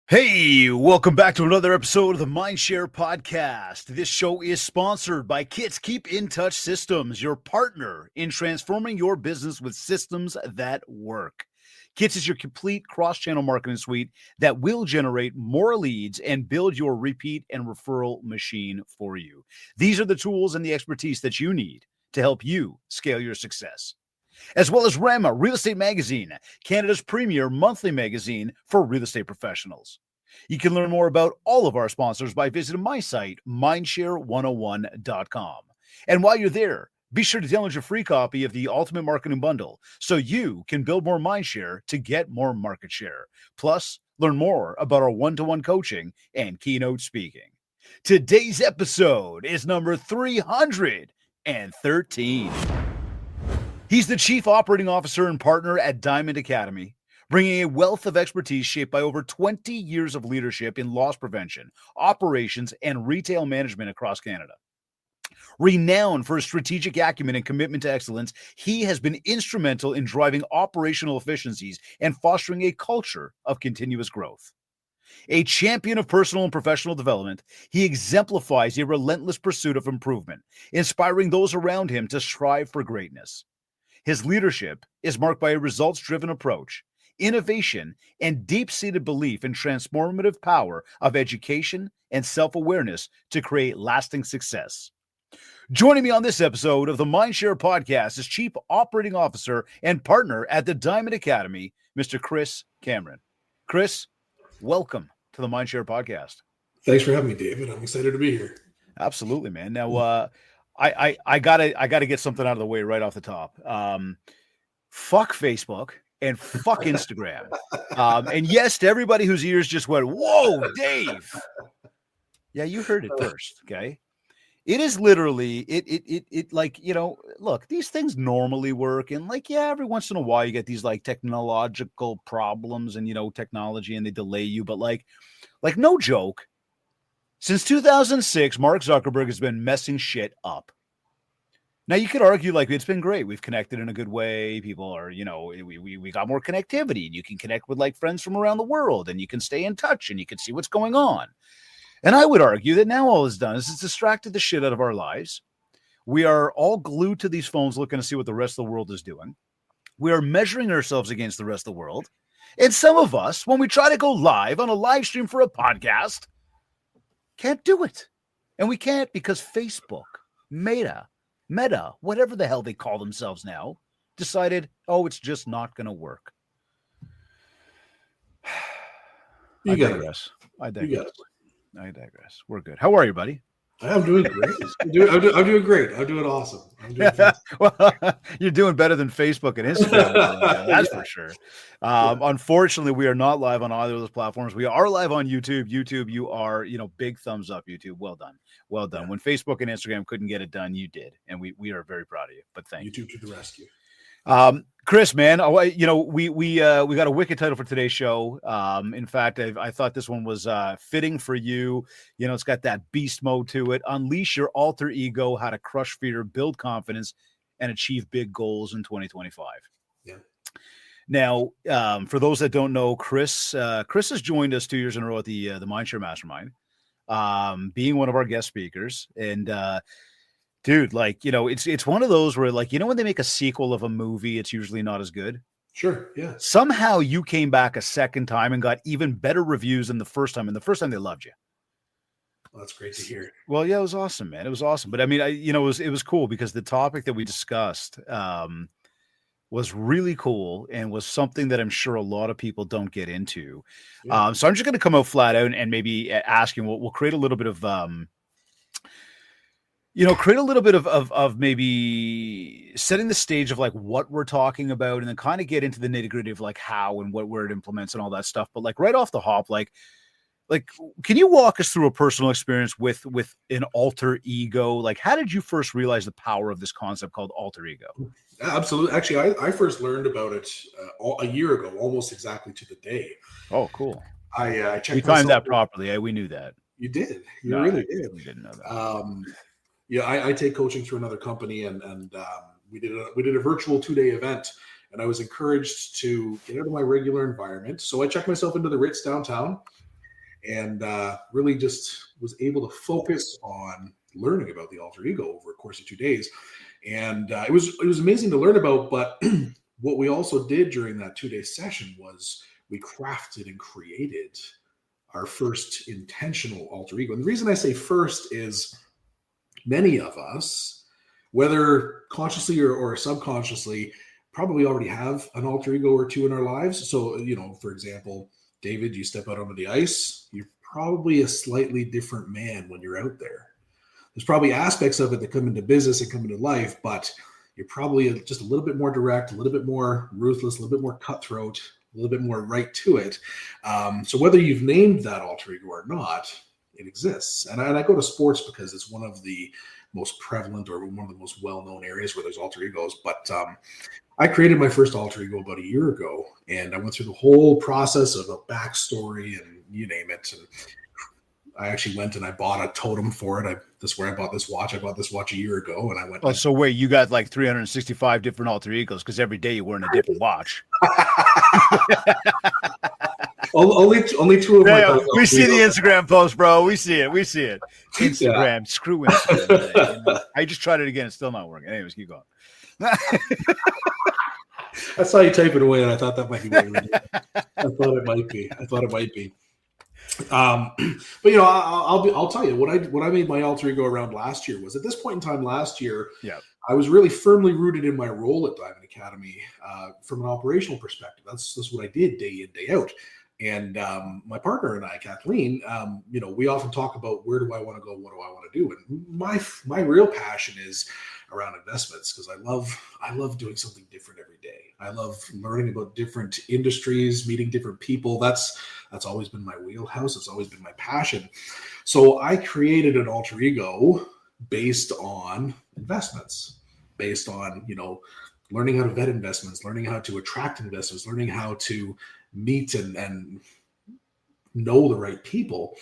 Hey, welcome back to another episode of the MindShare podcast. This show is sponsored by Kits Keep in Touch Systems, your partner in transforming your business with systems that work. Kits is your complete cross-channel marketing suite that will generate more leads and build your repeat and referral machine for you. These are the tools and the expertise that you need to help you scale your success. As well as Rama Real Estate Magazine, Canada's premier monthly magazine for real estate professionals. You can learn more about all of our sponsors by visiting my site, mindshare101.com. And while you're there, be sure to download your free copy of the Ultimate Marketing Bundle so you can build more mindshare to get more market share. Plus, learn more about our one-to-one coaching and keynote speaking. Today's episode is number 313. He's the Chief Operating Officer and Partner at Diamond Academy, bringing a wealth of expertise shaped by over 20 years of leadership in loss prevention, operations, and retail management across Canada. Renowned for his strategic acumen and commitment to excellence, he has been instrumental in driving operational efficiencies and fostering a culture of continuous growth. A champion of personal and professional development, he exemplifies a relentless pursuit of improvement, inspiring those around him to strive for greatness. His leadership is marked by a results-driven approach, innovation, and deep-seated belief in transformative power of education and self-awareness to create lasting success. Joining me on this episode of the MindShare podcast is Chief Operating Officer and Partner at the Diamond Academy, Mr. Chris Cameron. Chris, welcome to the MindShare podcast. Thanks for having me, David. I'm excited to be here. Absolutely, man. Now, I gotta get something out of the way right off the top. Fuck Facebook and fuck Instagram. And yes, to everybody whose ears just went, "Whoa, Dave!" Yeah, you heard it first. Okay, it is literally it like, you know. Look, these things normally work, and like, yeah, every once in a while you get these like technological problems and technology, and they delay you. But like no joke. Since 2006, Mark Zuckerberg has been messing shit up. Now, you could argue like it's been great. We've connected in a good way. People are, we got more connectivity, and you can connect with like friends from around the world, and you can stay in touch, and you can see what's going on. And I would argue that now all it's done is it's distracted the shit out of our lives. We are all glued to these phones looking to see what the rest of the world is doing. We are measuring ourselves against the rest of the world. And some of us, when we try to go live on a live stream for a podcast, can't do it. And we can't because Facebook, Meta, whatever the hell they call themselves now, decided, it's just not going to work. I digress. I digress. We're good. How are you, buddy? I'm doing great. I'm doing great. I'm doing awesome. I'm doing well, you're doing better than Facebook and Instagram. That's for sure. Unfortunately, we are not live on either of those platforms. We are live on YouTube. YouTube, you are, big thumbs up, YouTube. Well done. Well done. Yeah. When Facebook and Instagram couldn't get it done, you did. And we are very proud of you. But thank you. YouTube to the rescue. Chris, man, we got a wicked title for today's show. In fact, I thought this one was fitting for you. It's got that beast mode to it. Unleash your alter ego, how to crush fear, build confidence, and achieve big goals in 2025. Yeah. Now, for those that don't know, Chris has joined us 2 years in a row at the MindShare Mastermind, being one of our guest speakers. And dude, like, it's one of those where, like, when they make a sequel of a movie, it's usually not as good. Sure. Yeah. Somehow you came back a second time and got even better reviews than the first time. And the first time they loved you. Well, that's great to hear. Well, yeah, it was awesome, man. It was awesome. But I mean, it was cool because the topic that we discussed was really cool and was something that I'm sure a lot of people don't get into. Yeah. So I'm just going to come out flat out and maybe ask you, we'll create a little bit of, of maybe setting the stage of like what we're talking about, and then kind of get into the nitty gritty of like how and where it implements and all that stuff. But like right off the hop, like, can you walk us through a personal experience with an alter ego? Like, how did you first realize the power of this concept called alter ego? Absolutely. Actually, I first learned about it a year ago, almost exactly to the day. Oh, cool. I checked. We timed that properly. We knew that. You did. You really did. We didn't know that. Yeah, I take coaching through another company, and we did a virtual 2-day event, and I was encouraged to get out of my regular environment. So I checked myself into the Ritz downtown, and really just was able to focus on learning about the alter ego over a course of 2 days. And it was amazing to learn about. But what we also did during that 2-day session was we crafted and created our first intentional alter ego. And the reason I say first is many of us, whether consciously or subconsciously, probably already have an alter ego or two in our lives. So, for example, David, you step out onto the ice, you're probably a slightly different man when you're out there. There's probably aspects of it that come into business and come into life, but you're probably just a little bit more direct, a little bit more ruthless, a little bit more cutthroat, a little bit more right to it. So whether you've named that alter ego or not, it exists. And I go to sports because it's one of the most prevalent or one of the most well-known areas where there's alter egos. But I created my first alter ego about a year ago, and I went through the whole process of a backstory and you name it. And I actually went and I bought a totem for it. This is where I bought this watch. I bought this watch a year ago, and I went. Oh, so wait, you got like 365 different alter egos because every day you're wearing a different watch. only two of my. We see the Instagram post, bro. We see it. Instagram, screw Instagram. I just tried it again. It's still not working. Anyways, keep going. I saw you type it away, and I thought that might be. I thought it might be. But I'll tell you what I made my alter ego around last year was at this point in time last year. Yeah. I was really firmly rooted in my role at Diamond Academy from an operational perspective. That's what I did day in, day out. And my partner and I, Kathleen, we often talk about where do I want to go? What do I want to do? And my real passion is around investments because I love doing something different every day. I love learning about different industries, meeting different people. That's always been my wheelhouse. It's always been my passion. So I created an alter ego based on investments, based on, learning how to vet investments, learning how to attract investments, learning how to meet and know the right people.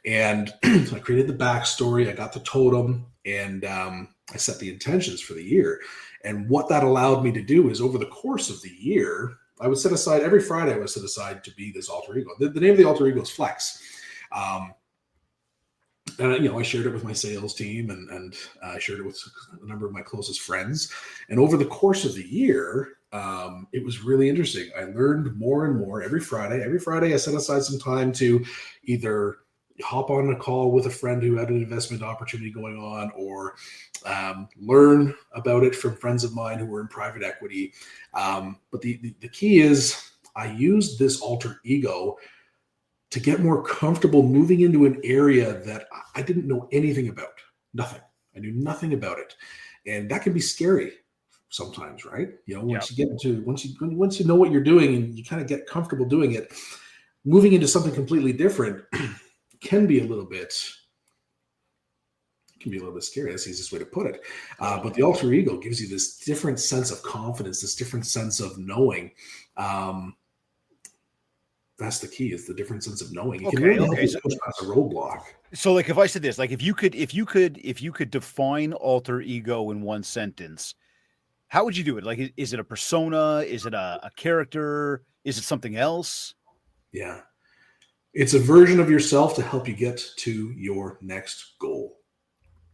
And I created the backstory. I got the totem, and I set the intentions for the year. And what that allowed me to do is over the course of the year, I would set aside every Friday, I would set aside to be this alter ego. The name of the alter ego is Flex. And I shared it with my sales team, and I shared it with a number of my closest friends. And over the course of the year, it was really interesting. I learned more and more every Friday. Every Friday, I set aside some time to either hop on a call with a friend who had an investment opportunity going on, or learn about it from friends of mine who were in private equity. But the key is I used this alter ego to get more comfortable moving into an area that I didn't know anything about. Nothing. I knew nothing about it. And that can be scary sometimes, right? Once you know what you're doing and you kind of get comfortable doing it, moving into something completely different can be a little bit scary. That's the easiest way to put it. But the alter ego gives you this different sense of confidence, this different sense of knowing. That's the key, is the different sense of knowing. It can really help you push past a roadblock. So like if I said this, like if you could define alter ego in one sentence, how would you do it? Like, is it a persona? Is it a character? Is it something else? Yeah. It's a version of yourself to help you get to your next goal.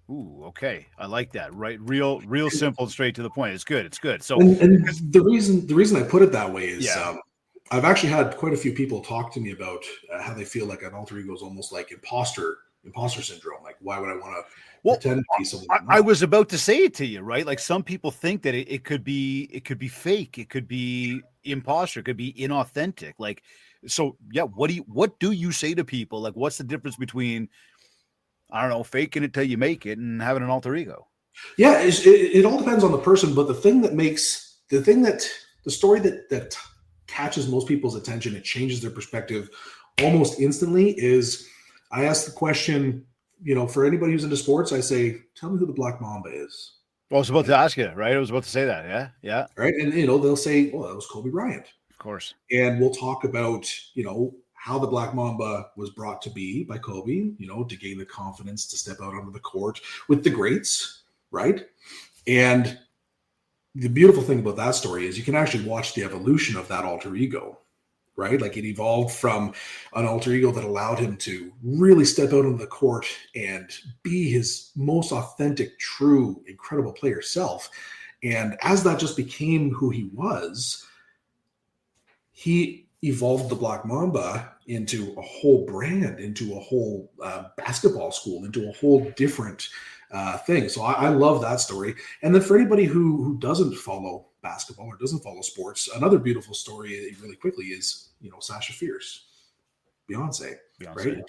Ooh, okay. I like that. Right. Real simple, straight to the point. It's good. So and the reason I put it that way is I've actually had quite a few people talk to me about how they feel like an alter ego is almost like imposter syndrome. Like, why would I want to pretend to be something? I was about to say it to you, right? Like some people think that it could be fake. It could be imposter. It could be inauthentic. Like, so yeah. What do you say to people? Like, what's the difference between, I don't know, faking it till you make it and having an alter ego? Yeah, it all depends on the person. But the story that catches most people's attention, it changes their perspective almost instantly, is I ask the question, for anybody who's into sports, I say, tell me who the Black Mamba is. Well, I was about to ask you, right? I was about to say that. Yeah. Right. And, they'll say, well, that was Kobe Bryant. Of course. And we'll talk about, how the Black Mamba was brought to be by Kobe, to gain the confidence to step out onto the court with the greats. Right. And the beautiful thing about that story is you can actually watch the evolution of that alter ego. right? Like it evolved from an alter ego that allowed him to really step out into the court and be his most authentic, true, incredible player self. And as that just became who he was, he evolved the Black Mamba into a whole brand, into a whole basketball school, into a whole different thing. So I love that story. And then for anybody who doesn't follow basketball or doesn't follow sports, another beautiful story really quickly is, Sasha Fierce, Beyonce. Right?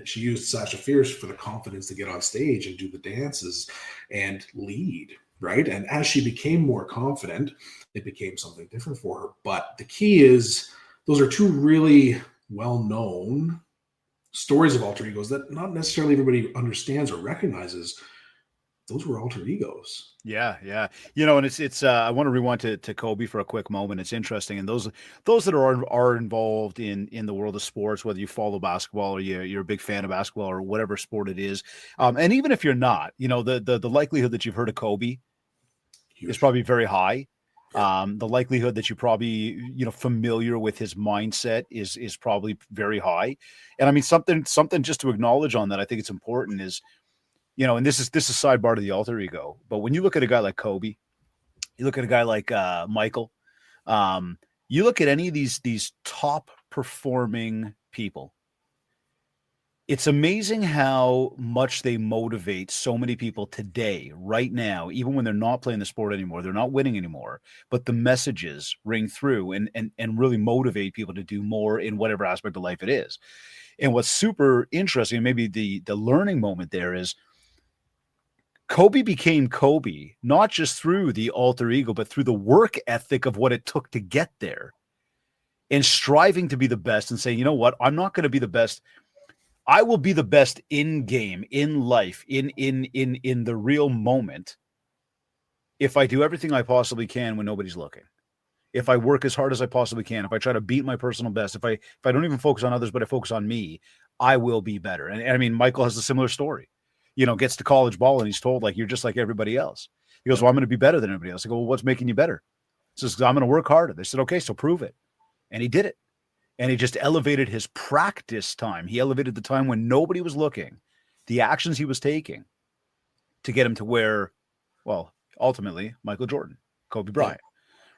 She used Sasha Fierce for the confidence to get on stage and do the dances and lead. Right. And as she became more confident, it became something different for her. But the key is those are two really well-known stories of alter egos that not necessarily everybody understands or recognizes. Those were alter egos. Yeah, yeah. And it's I want to rewind to Kobe for a quick moment. It's interesting. And those that are involved in the world of sports, whether you follow basketball or you're a big fan of basketball or whatever sport it is. And even if you're not, the likelihood that you've heard of Kobe is probably very high. The likelihood that you're probably, familiar with his mindset is probably very high. And I mean, something just to acknowledge on that, I think it's important is, and this is sidebar to the alter ego, but when you look at a guy like Kobe, you look at a guy like Michael, you look at any of these top performing people, it's amazing how much they motivate so many people today, right now, even when they're not playing the sport anymore, they're not winning anymore, but the messages ring through and really motivate people to do more in whatever aspect of life it is. And what's super interesting, maybe the learning moment there is, Kobe became Kobe, not just through the alter ego, but through the work ethic of what it took to get there and striving to be the best and saying, you know what, I'm not going to be the best. I will be the best in game, in life, in the real moment if I do everything I possibly can when nobody's looking. If I work as hard as I possibly can, if I try to beat my personal best, if I don't even focus on others, but I focus on me, I will be better. And I mean, Michael has a similar story. Gets to college ball and he's told, like, you're just like everybody else. He goes, well, I'm going to be better than everybody else. I go, well, what's making you better? He says, I'm going to work harder. They said, okay, so prove it. And he did it. And he just elevated his practice time. He elevated the time when nobody was looking, the actions he was taking to get him to where, well, ultimately, Michael Jordan, Kobe Bryant,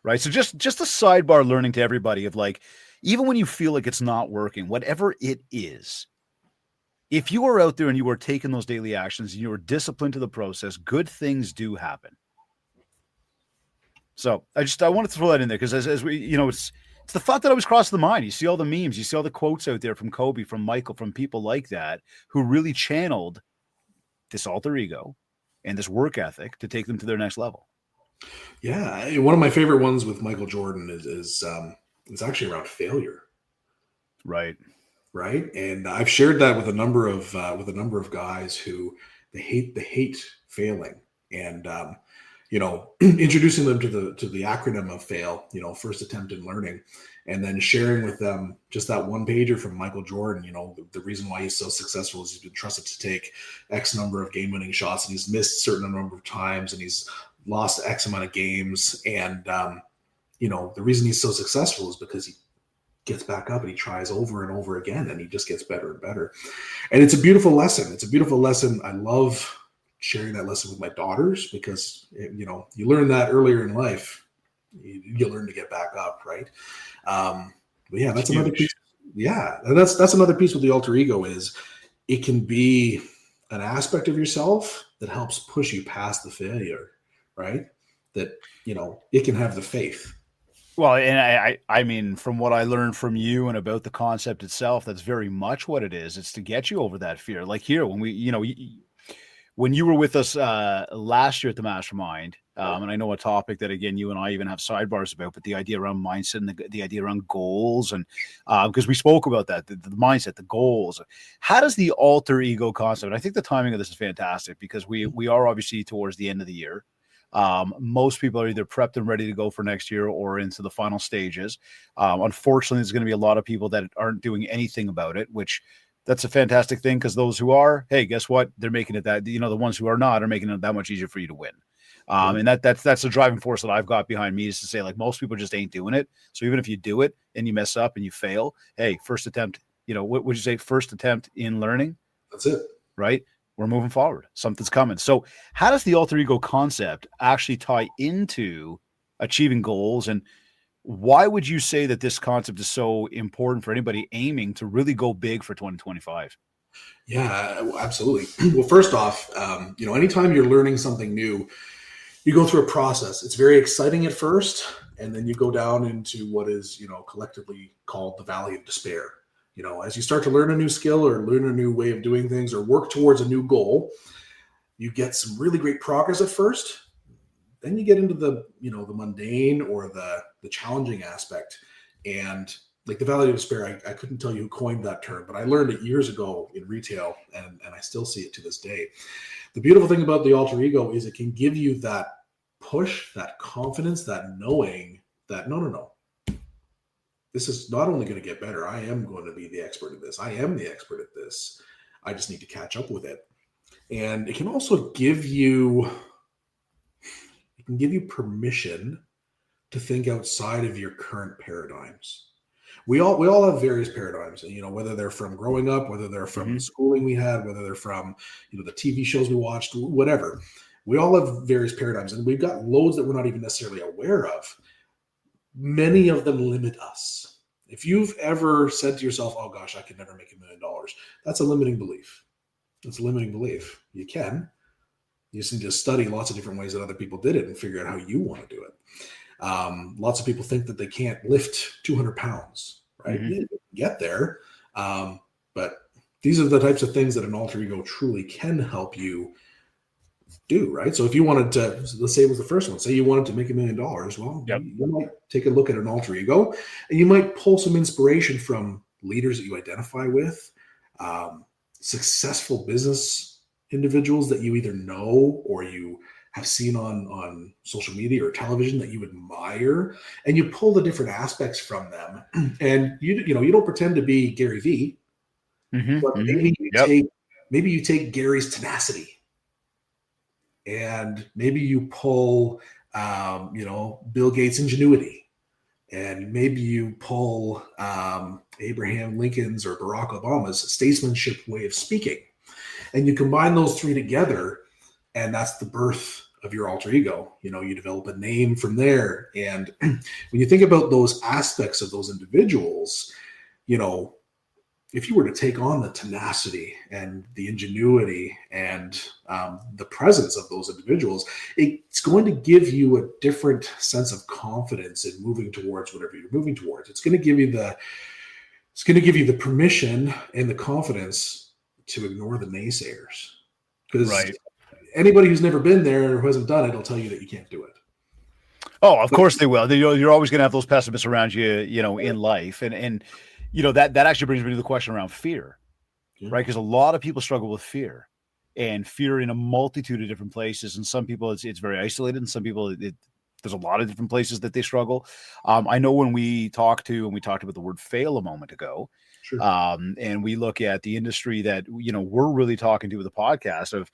right? So just a sidebar learning to everybody of, like, even when you feel like it's not working, whatever it is, if you are out there and you are taking those daily actions and you are disciplined to the process, good things do happen. So I wanted to throw that in there because as we, it's the thought that always crosses the mind. You see all the memes, you see all the quotes out there from Kobe, from Michael, from people like that who really channeled this alter ego and this work ethic to take them to their next level. Yeah, one of my favorite ones with Michael Jordan is it's actually around failure. Right. And I've shared that with a number of guys who they hate failing, and introducing them to the acronym of FAIL, first attempt in learning, and then sharing with them just that one pager from Michael Jordan. The reason why he's so successful is he's been trusted to take X number of game-winning shots, and he's missed a certain number of times, and he's lost X amount of games, and the reason he's so successful is because he gets back up and he tries over and over again, and he just gets better and better. And it's a beautiful lesson. I love sharing that lesson with my daughters because, you learn that earlier in life. You learn to get back up, right? But yeah, that's another piece. Yeah, and that's another piece with the alter ego is it can be an aspect of yourself that helps push you past the failure, right? That, it can have the faith. Well, and I mean, from what I learned from you and about the concept itself, that's very much what it is. It's to get you over that fear. Like here, when we, when you were with us last year at the Mastermind, and I know a topic that, again, you and I even have sidebars about, but the idea around mindset and the idea around goals, and because we spoke about that, the mindset, the goals. How does the alter ego concept? I think the timing of this is fantastic because we are obviously towards the end of the year. Most people are either prepped and ready to go for next year or into the final stages. Unfortunately, there's going to be a lot of people that aren't doing anything about it, which that's a fantastic thing because those who are, hey, guess what? They're making it that, the ones who are not are making it that much easier for you to win. And that's the driving force that I've got behind me, is to say, like, most people just ain't doing it. So even if you do it and you mess up and you fail, hey, first attempt, what would you say? First attempt in learning. That's it. Right? We're moving forward. Something's coming. So how does the alter ego concept actually tie into achieving goals? And why would you say that this concept is so important for anybody aiming to really go big for 2025? Yeah, absolutely. Well, first off, anytime you're learning something new, you go through a process. It's very exciting at first, and then you go down into what is, collectively called the valley of despair. As you start to learn a new skill or learn a new way of doing things or work towards a new goal, you get some really great progress at first. Then you get into the mundane or the challenging aspect. And like the valley of despair, I couldn't tell you who coined that term, but I learned it years ago in retail, and I still see it to this day. The beautiful thing about the alter ego is it can give you that push, that confidence, that knowing that no. This is not only going to get better. I am going to be the expert at this. I am the expert at this. I just need to catch up with it. And it can also give you permission to think outside of your current paradigms. We all have various paradigms, whether they're from growing up, whether they're from the schooling we had, whether they're from, the TV shows we watched, whatever. We all have various paradigms, and we've got loads that we're not even necessarily aware of. Many of them limit us. If you've ever said to yourself, oh gosh, I could never make $1 million, that's a limiting belief. That's a limiting belief. You can. You just need to study lots of different ways that other people did it and figure out how you want to do it. Lots of people think that they can't lift 200 pounds, right? Yeah, get there. But these are the types of things that an alter ego truly can help you do, right? So if you wanted to, let's say it was the first one, say you wanted to make $1 million, well, you might take a look at an alter ego, and you might pull some inspiration from leaders that you identify with, successful business individuals that you either know or you have seen on social media or television that you admire, and you pull the different aspects from them. And you don't pretend to be Gary Vee, but maybe you take Gary's tenacity, and maybe you pull Bill Gates' ingenuity, and maybe you pull Abraham Lincoln's or Barack Obama's statesmanship way of speaking, and you combine those three together, and that's the birth of your alter ego. You develop a name from there. And when you think about those aspects of those individuals, if you were to take on the tenacity and the ingenuity and the presence of those individuals, it's going to give you a different sense of confidence in moving towards whatever you're moving towards. It's going to give you the permission and the confidence to ignore the naysayers. Because anybody who's never been there or who hasn't done it will tell you that you can't do it. Oh, of course they will. You're always going to have those pessimists around you, in life. And that actually brings me to the question around fear, right? Because a lot of people struggle with fear, and fear in a multitude of different places. And some people it's very isolated, and some people there's a lot of different places that they struggle. I know when we talked about the word fail a moment ago, and we look at the industry that, we're really talking to with the podcast of,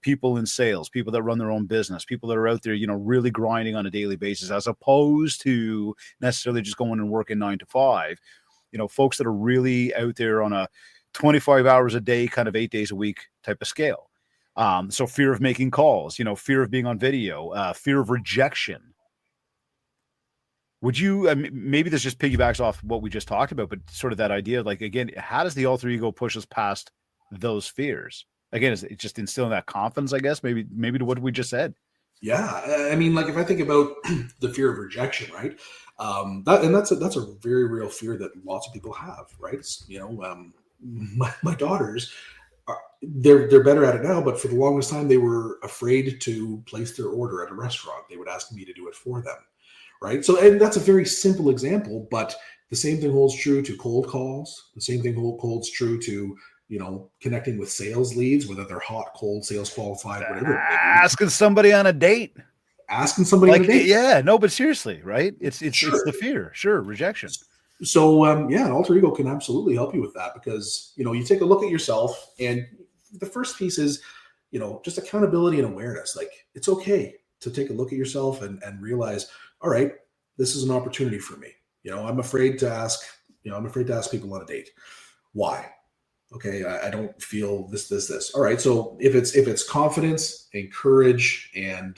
people in sales, people that run their own business, people that are out there, really grinding on a daily basis, as opposed to necessarily just going and working 9 to 5, folks that are really out there on a 25 hours a day, kind of 8 days a week type of scale. So fear of making calls, fear of being on video, fear of rejection. Would you, maybe this just piggybacks off what we just talked about, but sort of that idea, like, again, how does the alter ego push us past those fears? Again, is it just instilling that confidence, I guess, maybe to what we just said? Yeah. I mean, like, if I think about the fear of rejection, right? That's a very real fear that lots of people have, right? My daughters, they're better at it now, but for the longest time, they were afraid to place their order at a restaurant. They would ask me to do it for them. Right. So, and that's a very simple example, but the same thing holds true to cold calls. The same thing holds true to, connecting with sales leads, whether they're hot, cold, sales qualified, whatever. Asking somebody on a date. On a date. Yeah, no, but seriously, right? It's the fear. Sure. Rejection. So, an alter ego can absolutely help you with that, because, you take a look at yourself, and the first piece is, just accountability and awareness. Like, it's okay. to take a look at yourself and realize, all right, this is an opportunity for me. I'm afraid to ask, I'm afraid to ask people on a date. Why? Okay, I don't feel this. All right, so if it's confidence and courage and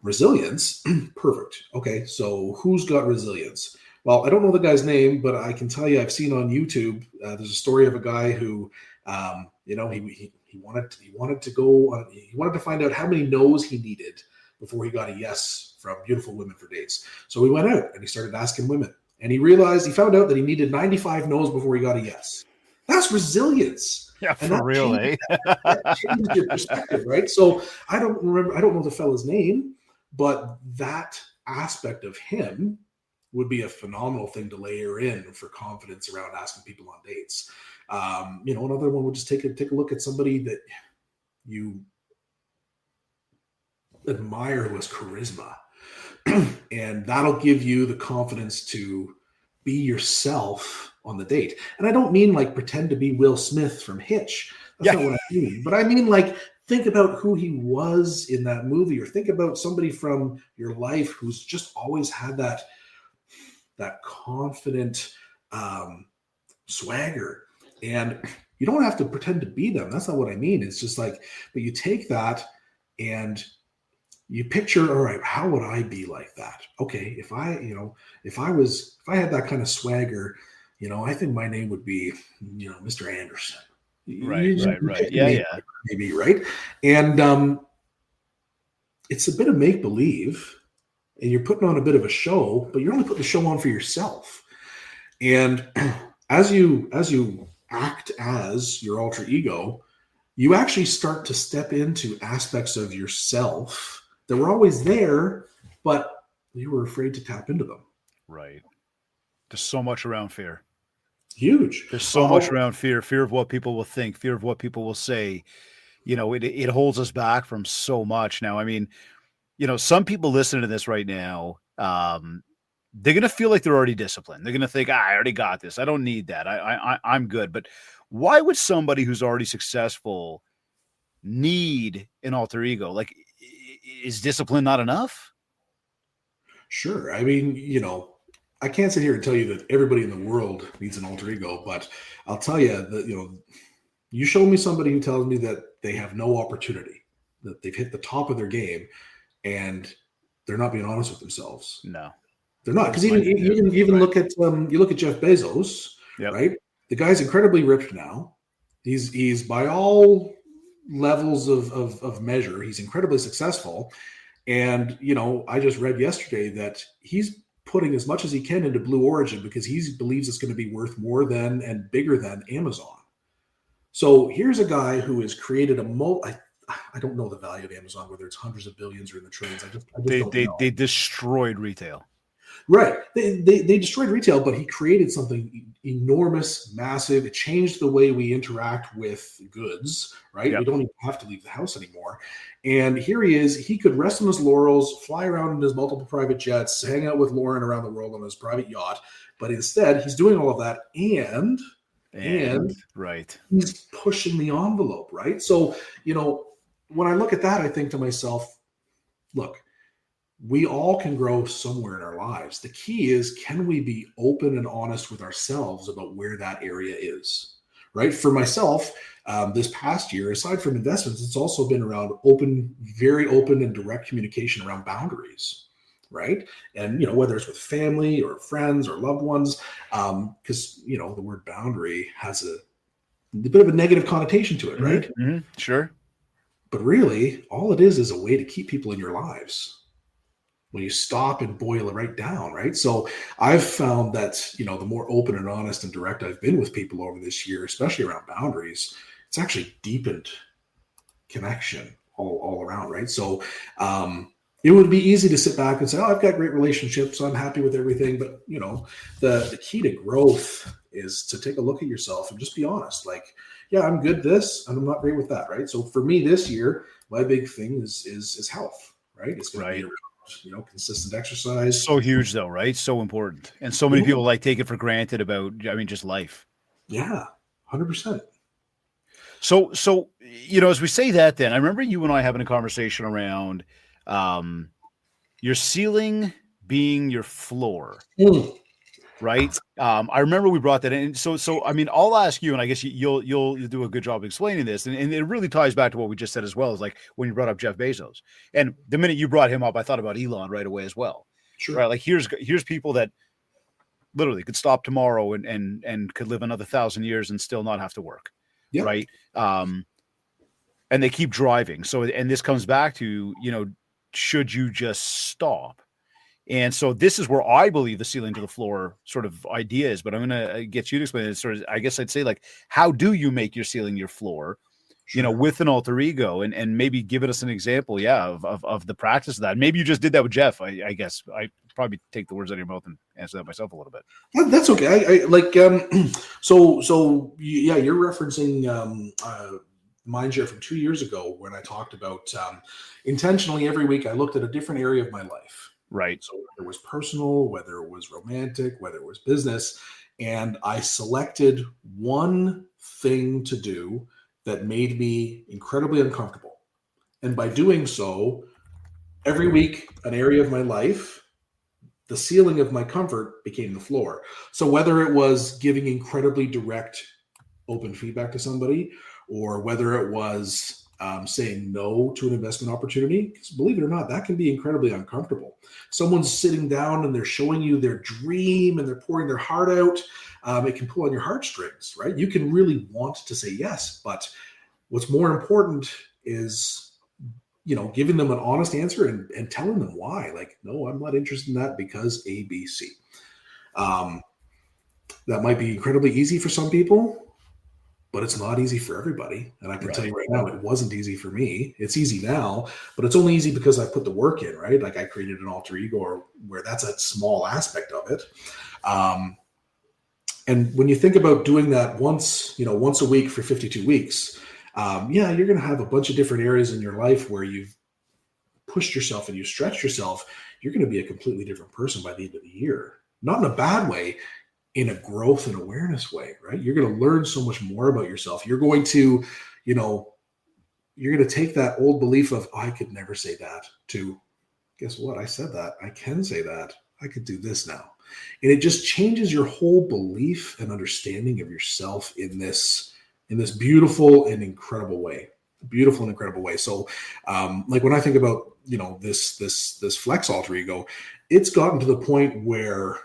resilience, perfect. Okay, so who's got resilience? Well, I don't know the guy's name, but I can tell you I've seen on YouTube. There's a story of a guy who, he wanted to find out how many no's he needed before he got a yes from beautiful women for dates. So he went out and he started asking women, and he found out that he needed 95 no's before he got a yes. That's resilience. Yeah, And for real, eh? that changes your perspective, right? So I don't know the fella's name, but that aspect of him would be a phenomenal thing to layer in for confidence around asking people on dates. Another one would just take a look at somebody that you admire who has charisma, and that'll give you the confidence to be yourself on the date. And I don't mean like pretend to be Will Smith from Hitch. That's not what I mean. But I mean like think about who he was in that movie, or think about somebody from your life who's just always had that confident swagger. And you don't have to pretend to be them. That's not what I mean. It's just like, but you take that and you picture, all right, how would I be like that? Okay, if I had that kind of swagger, I think my name would be, Mr. Anderson. Right. Yeah. Maybe, right? And it's a bit of make-believe, and you're putting on a bit of a show, but you're only putting the show on for yourself. And as you act as your alter ego, you actually start to step into aspects of yourself that were always there, but you were afraid to tap into them. Right. There's so much around fear. Huge. There's so much around fear of what people will think, fear of what people will say. It holds us back from so much. Now, I mean, some people listening to this right now, they're going to feel like they're already disciplined. They're going to think, I already got this. I don't need that. I'm good. But why would somebody who's already successful need an alter ego? Like, is discipline not enough? Sure. I mean, I can't sit here and tell you that everybody in the world needs an alter ego, but I'll tell you that, you show me somebody who tells me that they have no opportunity, that they've hit the top of their game, and they're not being honest with themselves. No, they're not. Because even look at you look at Jeff Bezos, yep. Right? The guy's incredibly ripped now. He's by all levels of measure, he's incredibly successful. And, I just read yesterday that he's putting as much as he can into Blue Origin because he believes it's going to be worth more than and bigger than Amazon. So here's a guy who has created I don't know the value of Amazon, whether it's hundreds of billions or in the trillions. I just don't know. They destroyed retail. Right. They destroyed retail, but he created something enormous, massive. It changed the way we interact with goods, right? Yep. We don't even have to leave the house anymore. And here he is. He could rest on his laurels, fly around in his multiple private jets, hang out with Lauren around the world on his private yacht. But instead, he's doing all of that and right. He's pushing the envelope, right? So, when I look at that, I think to myself, look, we all can grow somewhere in our lives. The key is, can we be open and honest with ourselves about where that area is, right? For myself, this past year, aside from investments, it's also been around very open and direct communication around boundaries, right? And, whether it's with family or friends or loved ones, because, the word boundary has a bit of a negative connotation to it, right? Mm-hmm. Sure. But really, all it is a way to keep people in your lives when you stop and boil it right down, right? So I've found that, the more open and honest and direct I've been with people over this year, especially around boundaries, it's actually deepened connection all around, right? So it would be easy to sit back and say, I've got great relationships, I'm happy with everything. But, the key to growth is to take a look at yourself and just be honest. Like, yeah, I'm good this, and I'm not great with that, right? So for me this year, my big thing is health, right? It's going to be around, consistent exercise. So huge though, right? So important. And so many people take it for granted about, just life. Yeah, 100%. So, as we say that, then I remember you and I having a conversation around your ceiling being your floor, right? I remember we brought that in. So I mean, I'll ask you, and I guess you'll do a good job of explaining this, and it really ties back to what we just said as well, as like when you brought up Jeff Bezos, and the minute you brought him up, I thought about Elon right away as well, Sure. right? Like here's people that literally could stop tomorrow and could live another 1,000 years and still not have to work, Yeah. right? And they keep driving. So, and this comes back to, should you just stop? And so this is where I believe the ceiling to the floor sort of idea is, but I'm going to get you to explain it. Sort of, I guess I'd say, like, how do you make your ceiling your floor, Sure. with an alter ego, and maybe give us an example, of the practice of that. Maybe you just did that with Jeff. I guess I probably take the words out of your mouth and answer that myself a little bit. That's okay. I like, so yeah, you're referencing, MindShare from 2 years ago when I talked about, intentionally every week I looked at a different area of my life. Right. So whether it was personal, whether it was romantic, whether it was business, and I selected one thing to do that made me incredibly uncomfortable. And by doing so, every week, an area of my life, the ceiling of my comfort became the floor. So whether it was giving incredibly direct, open feedback to somebody, or whether it was saying no to an investment opportunity, because believe it or not, that can be incredibly uncomfortable. Someone's sitting down and they're showing you their dream and they're pouring their heart out. It can pull on your heartstrings, right? You can really want to say yes, but what's more important is, giving them an honest answer and telling them why. Like, no, I'm not interested in that because A, B, C. That might be incredibly easy for some people, but it's not easy for everybody. And I can tell you right now, it wasn't easy for me. It's easy now, but it's only easy because I put the work in, right? Like I created an alter ego, or where that's a small aspect of it. And when you think about doing that once a week for 52 weeks, you're going to have a bunch of different areas in your life where you've pushed yourself and you stretched yourself. You're going to be a completely different person by the end of the year. Not in a bad way, in a growth and awareness way, right? You're going to learn so much more about yourself. You're going to, you're going to take that old belief of, I could never say that, to, guess what? I said that. I can say that. I could do this now. And it just changes your whole belief and understanding of yourself in this beautiful and incredible way. So, like when I think about, this flex alter ego, it's gotten to the point where,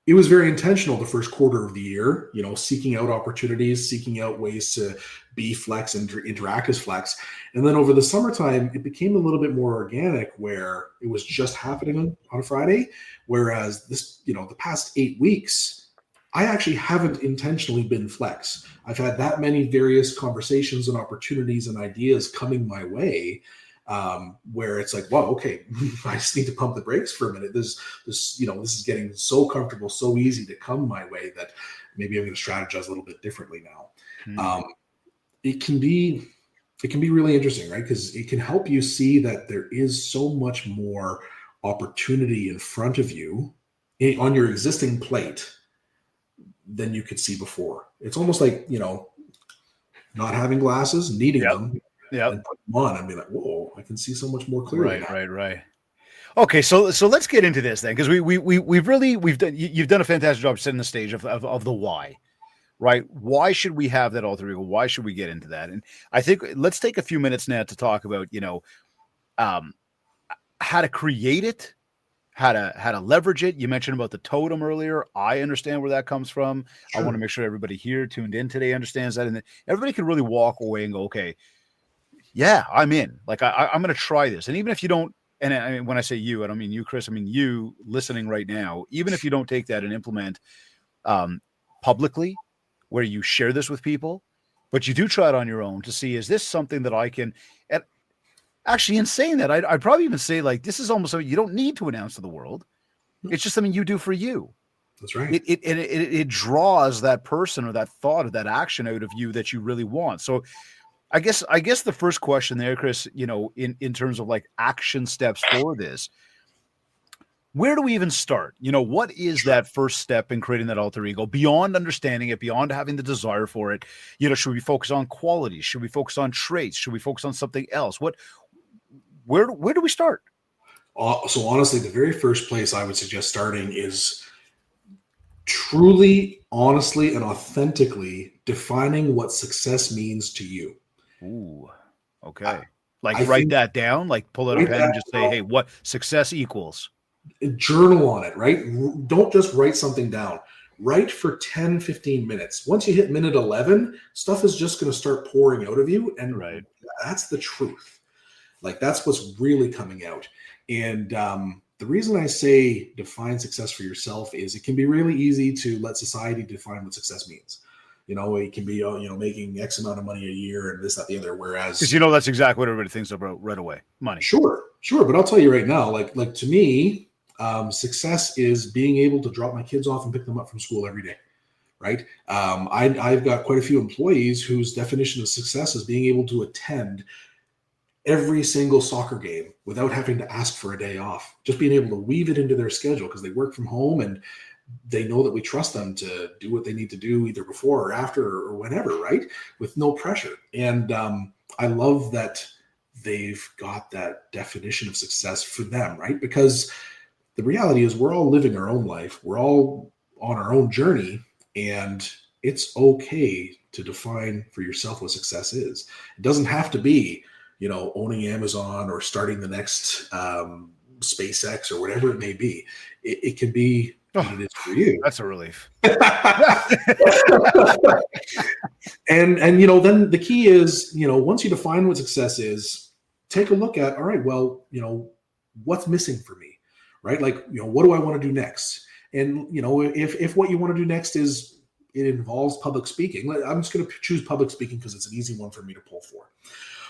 it was very intentional the first quarter of the year, seeking out opportunities, seeking out ways to be flex and interact as flex. And then over the summertime, it became a little bit more organic, where it was just happening on a Friday. Whereas this, the past 8 weeks, I actually haven't intentionally been flex. I've had that many various conversations and opportunities and ideas coming my way, where it's like, wow, okay, I just need to pump the brakes for a minute. This is getting so comfortable, so easy to come my way that maybe I'm going to strategize a little bit differently now. It can be really interesting, right? Because it can help you see that there is so much more opportunity in front of you on your existing plate than you could see before. It's almost like, not having glasses, needing them, and put them on and be like, whoa, I can see so much more clearly. Right. Okay, so let's get into this then, because you've done a fantastic job setting the stage of the why, right? Why should we have that alter ego? Why should we get into that? And I think let's take a few minutes now to talk about, how to create it, how to leverage it. You mentioned about the totem earlier. I understand where that comes from. Sure. I want to make sure everybody here tuned in today understands that, and everybody can really walk away and go, okay, yeah, I'm in. Like I'm going to try this. And even if you don't, and I mean, when I say you, I don't mean you, Chris, I mean you listening right now, even if you don't take that and implement publicly, where you share this with people, but you do try it on your own to see, is this something that I can, and actually in saying that, I'd probably even say, like, this is almost something you don't need to announce to the world. It's just something you do for you. That's right. It draws that person or that thought or that action out of you that you really want. So I guess the first question there, Chris, in terms of like action steps for this, where do we even start? What is that first step in creating that alter ego beyond understanding it, beyond having the desire for it? Should we focus on qualities? Should we focus on traits? Should we focus on something else? Where do we start? So honestly, the very first place I would suggest starting is truly, honestly, and authentically defining what success means to you. Ooh, okay. I Write think that down, pull out a write pen that and just say, hey, down, what success equals? journal on it, right? Don't just write something down. Write for 10, 15 minutes. Once you hit minute 11, stuff is just going to start pouring out of you. And Right. that's the truth. That's what's really coming out. And the reason I say define success for yourself is it can be really easy to let society define what success means. It can be, making X amount of money a year and this, that, the other. Whereas, Because that's exactly what everybody thinks about right away. Money. Sure. But I'll tell you right now, like to me, success is being able to drop my kids off and pick them up from school every day. Right. I've got quite a few employees whose definition of success is being able to attend every single soccer game without having to ask for a day off, just being able to weave it into their schedule because they work from home and they know that we trust them to do what they need to do either before or after or whenever, right? With no pressure. And I love that they've got that definition of success for them, right? Because the reality is we're all living our own life. We're all on our own journey, and it's okay to define for yourself what success is. It doesn't have to be, owning Amazon or starting the next SpaceX or whatever it may be. It can be what it is for you. That's a relief. and then the key is, once you define what success is, take a look at, all right, well, what's missing for me, right? What do I want to do next? And, if what you want to do next is it involves public speaking, I'm just going to choose public speaking because it's an easy one for me to pull for.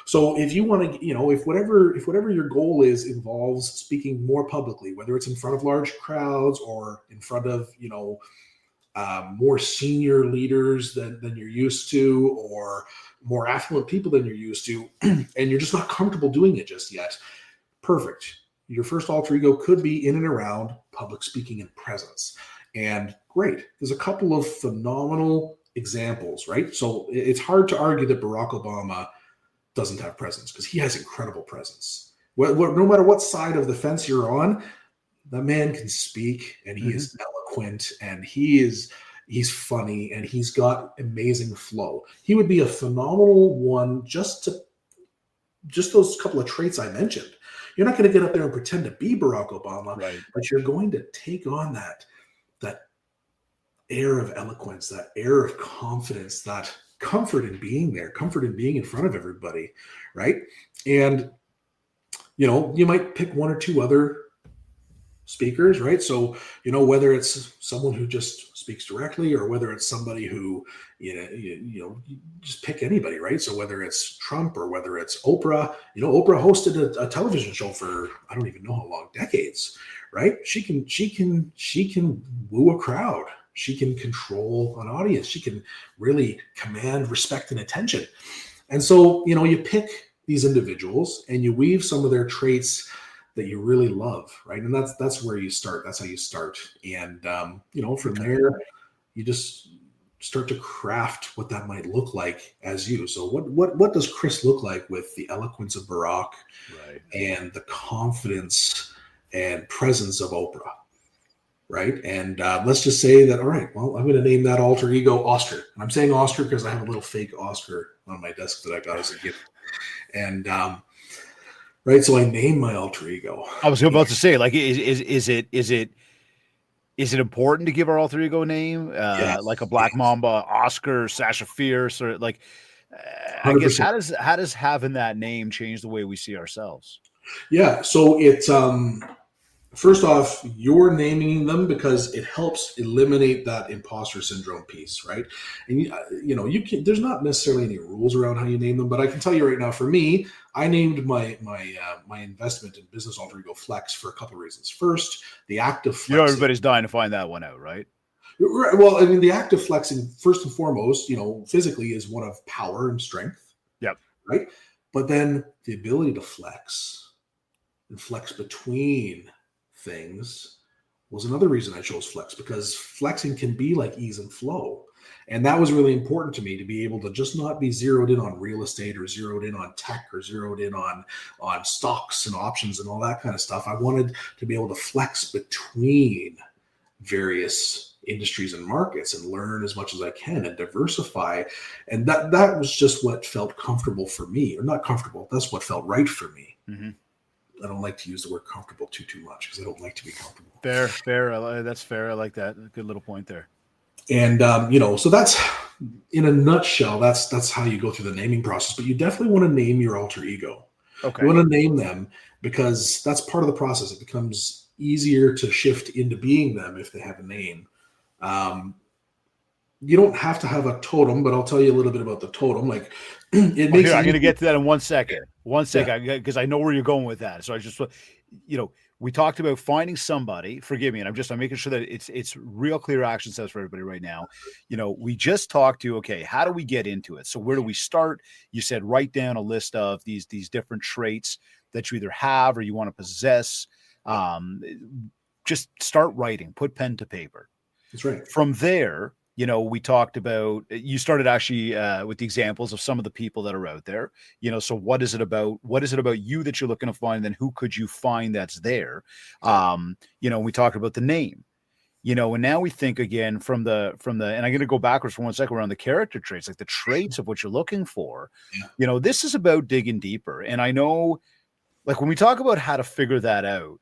So if you want to, if whatever your goal is involves speaking more publicly, whether it's in front of large crowds or in front of, more senior leaders than you're used to, or more affluent people than you're used to, and you're just not comfortable doing it just yet, perfect. Your first alter ego could be in and around public speaking and presence. And great. There's a couple of phenomenal examples, right? So it's hard to argue that Barack Obama doesn't have presence because he has incredible presence. No matter what side of the fence you're on, the man can speak and he is eloquent and he's funny and he's got amazing flow. He would be a phenomenal one just those couple of traits I mentioned. You're not going to get up there and pretend to be Barack Obama, right, but you're going to take on that air of eloquence, that air of confidence, that comfort in being there, comfort in being in front of everybody, right? And, you might pick one or two other speakers, right? So, whether it's someone who just speaks directly or whether it's somebody who, you just pick anybody, right? So whether it's Trump or whether it's Oprah, Oprah hosted a television show for, I don't even know how long, decades, right? She can woo a crowd. She can control an audience. She can really command respect and attention. And so, you pick these individuals and you weave some of their traits that you really love, right? And that's where you start. That's how you start. And, from there, you just start to craft what that might look like as you. So what does Chris look like with the eloquence of Barack, right, and the confidence and presence of Oprah? Right. And let's just say that, all right, well, I'm going to name that alter ego Oscar. And I'm saying Oscar because I have a little fake Oscar on my desk that I got as a gift. And, right. So I named my alter ego. I was about to say, is it important to give our alter ego a name? Yes, Like a Black Mamba, Oscar, Sasha Fierce, or I guess 100%. how does having that name change the way we see ourselves? Yeah. So it's, first off, you're naming them because it helps eliminate that imposter syndrome piece, right? And you can. There's not necessarily any rules around how you name them, but I can tell you right now. For me, I named my investment in business alter ego Flex for a couple of reasons. First, the act of flexing. Everybody's dying to find that one out, right? Well, I mean, the act of flexing, first and foremost, physically is one of power and strength. Yep. Right. But then the ability to flex and flex between things was another reason I chose flex, because flexing can be like ease and flow. And that was really important to me, to be able to just not be zeroed in on real estate or zeroed in on tech or zeroed in on stocks and options and all that kind of stuff. I wanted to be able to flex between various industries and markets and learn as much as I can and diversify. And that was just what felt comfortable for me, or not comfortable. That's what felt right for me. Mm-hmm. I don't like to use the word comfortable too much, because I don't like to be comfortable. Fair. That's fair. I like that. Good little point there. And so that's, in a nutshell, that's how you go through the naming process. But you definitely want to name your alter ego. Okay. You want to name them, because that's part of the process. It becomes easier to shift into being them if they have a name. You don't have to have a totem, but I'll tell you a little bit about the totem. Like, it makes. I'm going to get to that in 1 second. 1 second, because I know where you're going with that. So I just, we talked about finding somebody. Forgive me, and I'm making sure that it's real clear action steps for everybody right now. We just talked to, okay, how do we get into it? So where do we start? You said write down a list of these different traits that you either have or you want to possess. Just start writing. Put pen to paper. That's right. From there, we talked about, you started actually with the examples of some of the people that are out there, so what is it about you that you're looking to find? Then who could you find that's there? We talked about the name, and now we think again from the, and I'm going to go backwards for 1 second around the character traits, like the traits of what you're looking for. Yeah. This is about digging deeper. And I know, like, when we talk about how to figure that out,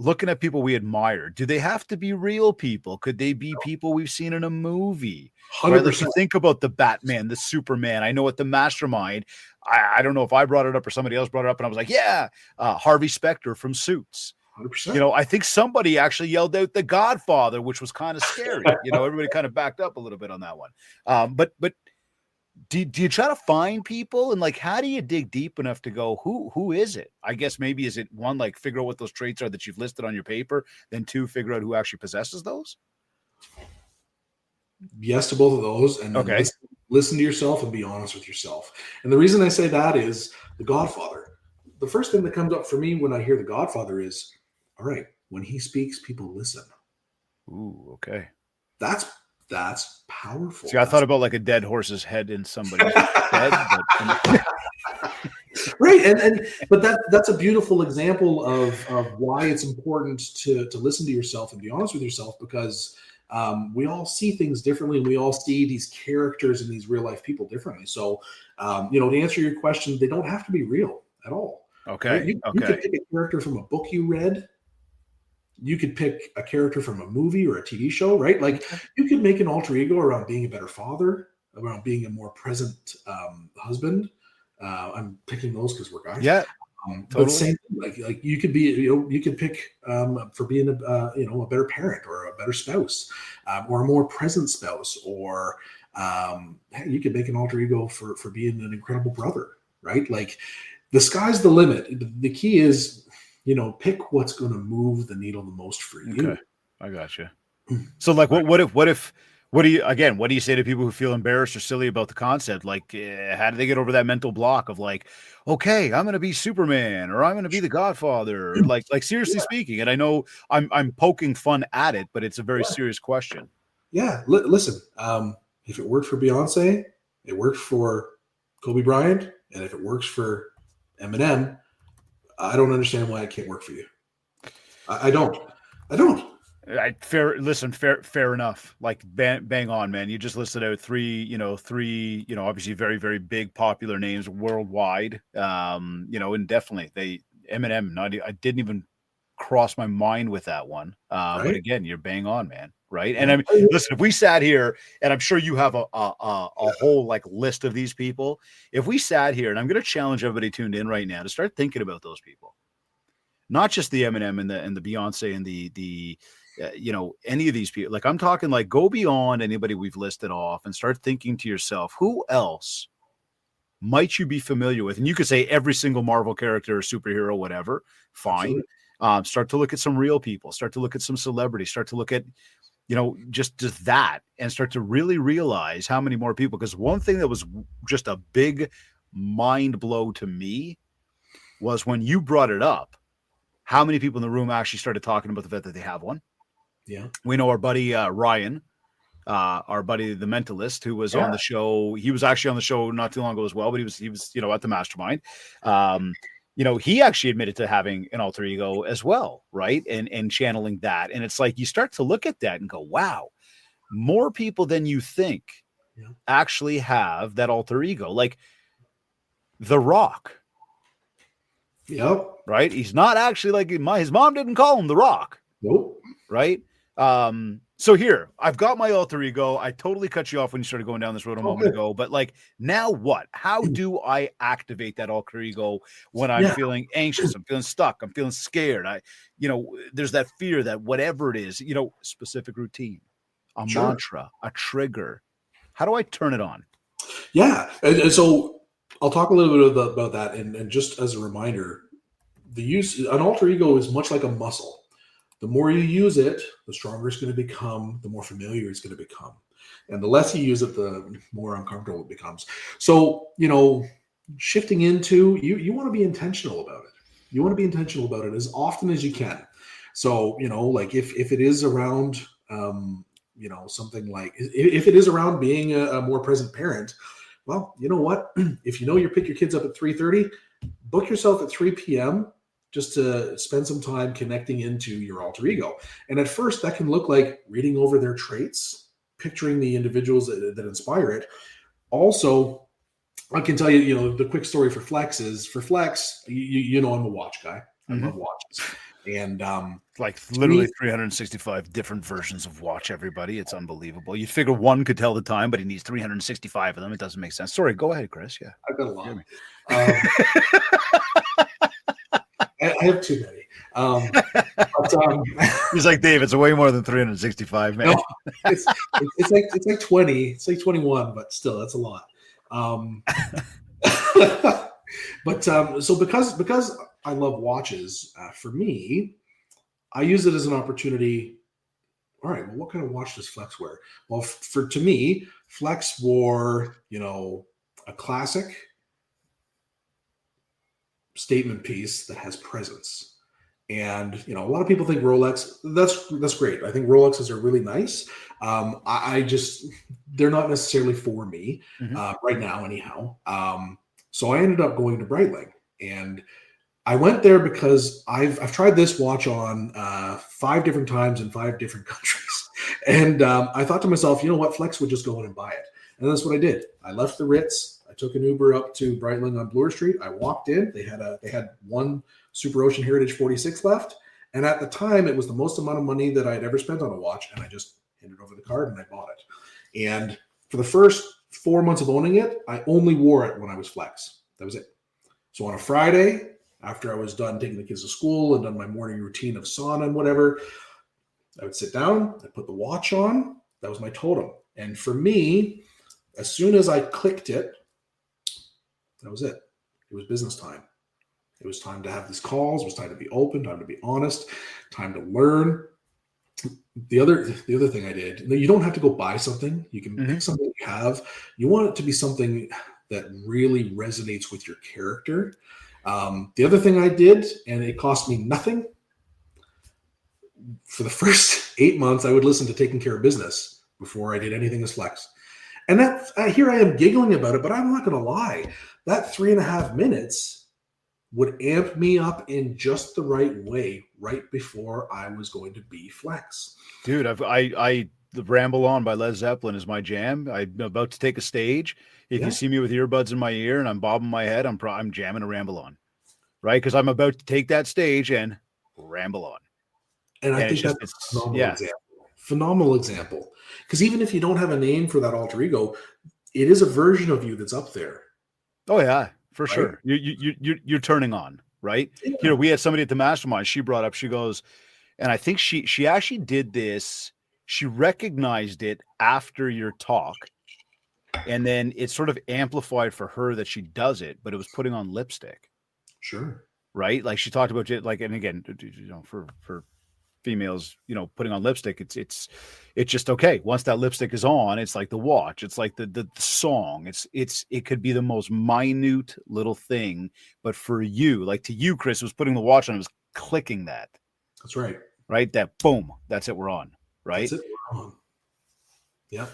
looking at people we admire, do they have to be real people? Could they be people we've seen in a movie? 100%. Right? Like, you think about the Batman, the Superman. I know at the Mastermind, I don't know if I brought it up or somebody else brought it up, and I was like, yeah, Harvey Specter from Suits. 100%. I think somebody actually yelled out The Godfather, which was kind of scary. Everybody kind of backed up a little bit on that one. But do you try to find people, and like, how do you dig deep enough to go, who is it? I guess maybe is it one, like, figure out what those traits are that you've listed on your paper, then two, figure out who actually possesses those? Yes to both of those, and then listen to yourself and be honest with yourself. And the reason I say that is The Godfather. The first thing that comes up for me when I hear The Godfather is, all right, when he speaks, people listen. Ooh, okay. That's powerful. See, I thought about like a dead horse's head in somebody's bed. Right. But that's a beautiful example of why it's important to listen to yourself and be honest with yourself, because we all see things differently, and we all see these characters and these real life people differently. So, to answer your question, they don't have to be real at all. Okay. Right? You could pick a character from a book you read. You could pick a character from a movie or a TV show, right? Like, you could make an alter ego around being a better father, around being a more present husband. I'm picking those because we're guys. Yeah, totally. But same thing, like you could be, you could pick for being a better parent or a better spouse, or a more present spouse, or you could make an alter ego for being an incredible brother, right? Like, the sky's the limit. The key is, pick what's going to move the needle the most for you. Okay, I got you. So, like, what do you say to people who feel embarrassed or silly about the concept? Like, how do they get over that mental block of like, okay, I'm going to be Superman, or I'm going to be the Godfather, or like seriously speaking? And I know I'm poking fun at it, but it's a very serious question. Yeah, listen. If it worked for Beyonce, it worked for Kobe Bryant, and if it works for Eminem, I don't understand why it can't work for you. I don't. Fair enough. Like, bang on, man. You just listed out three, obviously very, very big popular names worldwide. And definitely Eminem, I didn't even cross my mind with that one. Right? But again, you're bang on, man. Right. And I mean, listen, if we sat here, and I'm sure you have a whole like list of these people, if we sat here, and I'm going to challenge everybody tuned in right now to start thinking about those people, not just the Eminem and the Beyonce and the any of these people. Like, I'm talking, like, go beyond anybody we've listed off and start thinking to yourself, who else might you be familiar with? And you could say every single Marvel character or superhero, whatever, fine. Start to look at some real people, start to look at some celebrities, start to look at, just that, and start to really realize how many more people. Because one thing that was just a big mind blow to me was when you brought it up, how many people in the room actually started talking about the fact that they have one? Yeah. We know our buddy Ryan, our buddy the mentalist, who was on the show. He was actually on the show not too long ago as well, but he was at the mastermind. He actually admitted to having an alter ego as well, right? And channeling that. And it's like you start to look at that and go, wow, more people than you think actually have that alter ego. Like The Rock. Yep. Right? He's not actually like his mom didn't call him The Rock. Nope. Right? So here, I've got my alter ego. I totally cut you off when you started going down this road a moment ago. But like, now what? How do I activate that alter ego when I'm feeling anxious? I'm feeling stuck. I'm feeling scared. There's that fear that whatever it is, specific routine, a mantra, a trigger. How do I turn it on? Yeah. And so I'll talk a little bit about that. And just as a reminder, an alter ego is much like a muscle. The more you use it, the stronger it's going to become, the more familiar it's going to become. And the less you use it, the more uncomfortable it becomes. So, shifting into, you want to be intentional about it. You want to be intentional about it as often as you can. So, like if it is around, something like, if it is around being a more present parent, well, you know what? If you pick your kids up at 3:30, book yourself at 3 p.m., just to spend some time connecting into your alter ego. And at first that can look like reading over their traits, picturing the individuals that inspire it. Also, I can tell you, the quick story for Flex is, for Flex, I'm a watch guy. I love watches. And like literally 365 different versions of watch, everybody. It's unbelievable. You figure one could tell the time, but he needs 365 of them. It doesn't make sense. Sorry, go ahead, Chris. Yeah. I've got a lot. I have too many. He's like, Dave, it's way more than 365, man. No, it's like 20. It's like 21, but still, that's a lot. So because I love watches, for me, I use it as an opportunity. All right, well, what kind of watch does Flex wear? Well, to me, Flex wore, a classic statement piece that has presence. And a lot of people think Rolex, that's great. I think Rolexes are really nice. They're not necessarily for me right now anyhow. So I ended up going to Breitling, and I went there because I've tried this watch on 5 different times in 5 different countries. And I thought to myself, you know what, Flex would just go in and buy it. And that's what I did. I left the Ritz. I took an Uber up to Breitling on Bloor Street. I walked in. They had one Super Ocean Heritage 46 left. And at the time, it was the most amount of money that I had ever spent on a watch. And I just handed over the card and I bought it. And for the first 4 months of owning it, I only wore it when I was Flex. That was it. So on a Friday, after I was done taking the kids to school and done my morning routine of sauna and whatever, I would sit down, I'd put the watch on. That was my totem. And for me, as soon as I clicked it, that was it. It was business time. It was time to have these calls. It was time to be open, time to be honest, time to learn. The other thing I did, you don't have to go buy something. You can pick something you have. You want it to be something that really resonates with your character. The other thing I did, and it cost me nothing, for the first 8 months, I would listen to Taking Care of Business before I did anything as Flex. And that here I am giggling about it, but I'm not going to lie. That 3.5 minutes would amp me up in just the right way right before I was going to be Flex. Dude, I the Ramble On by Led Zeppelin is my jam. I'm about to take a stage. If you see me with earbuds in my ear and I'm bobbing my head, I'm jamming a Ramble On, right? Because I'm about to take that stage and ramble on. And I think that's a phenomenal example. Phenomenal example. Because even if you don't have a name for that alter ego, it is a version of you that's up there. Oh yeah, for sure. You're turning on, right? Yeah. We had somebody at the mastermind. She brought up. She goes, and I think she actually did this. She recognized it after your talk, and then it sort of amplified for her that she does it, but it was putting on lipstick. Sure. Right? Like she talked about it, like, and again, for females, putting on lipstick, it's just okay. Once that lipstick is on, it's like the watch, it's like the song, it could be the most minute little thing, but for you, like to you, Chris, was putting the watch on, it was clicking that. That's right. Right? That boom, that's it, we're on. Right? That's it. We're on. Yeah.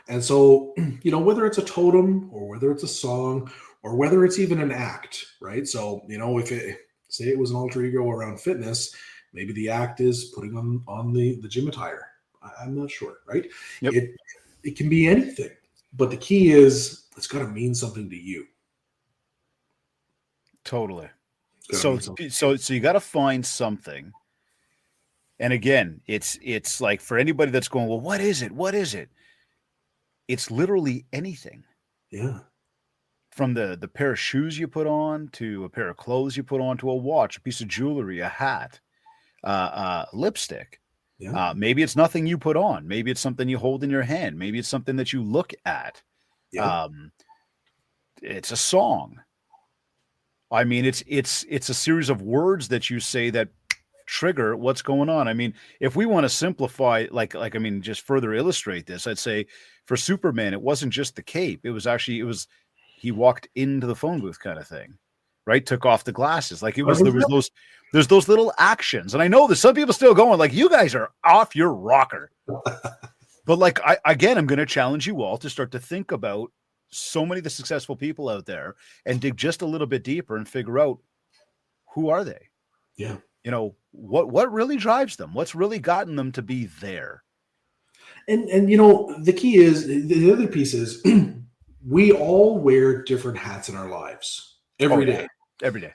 And so, whether it's a totem or whether it's a song or whether it's even an act, right? So, say it was an alter ego around fitness, maybe the act is putting on the gym attire. I'm not sure, right? Yep. It can be anything, but the key is it's got to mean something to you. Totally. So you got to find something. And again, it's like for anybody that's going, well, what is it? What is it? It's literally anything. Yeah. From the pair of shoes you put on to a pair of clothes you put on to a watch, a piece of jewelry, a hat, lipstick. Yeah. Maybe it's nothing you put on. Maybe it's something you hold in your hand. Maybe it's something that you look at. Yeah. It's a song. I mean, it's a series of words that you say that trigger what's going on. I mean, if we want to simplify, just further illustrate this, I'd say for Superman, it wasn't just the cape. It was he walked into the phone booth kind of thing, right? Took off the glasses. There's those little actions. And I know there's some people still going like, you guys are off your rocker. But I'm going to challenge you all to start to think about so many of the successful people out there and dig just a little bit deeper and figure out who are they? Yeah. What really drives them? What's really gotten them to be there? And the key is, the other piece is we all wear different hats in our lives every day. Every day.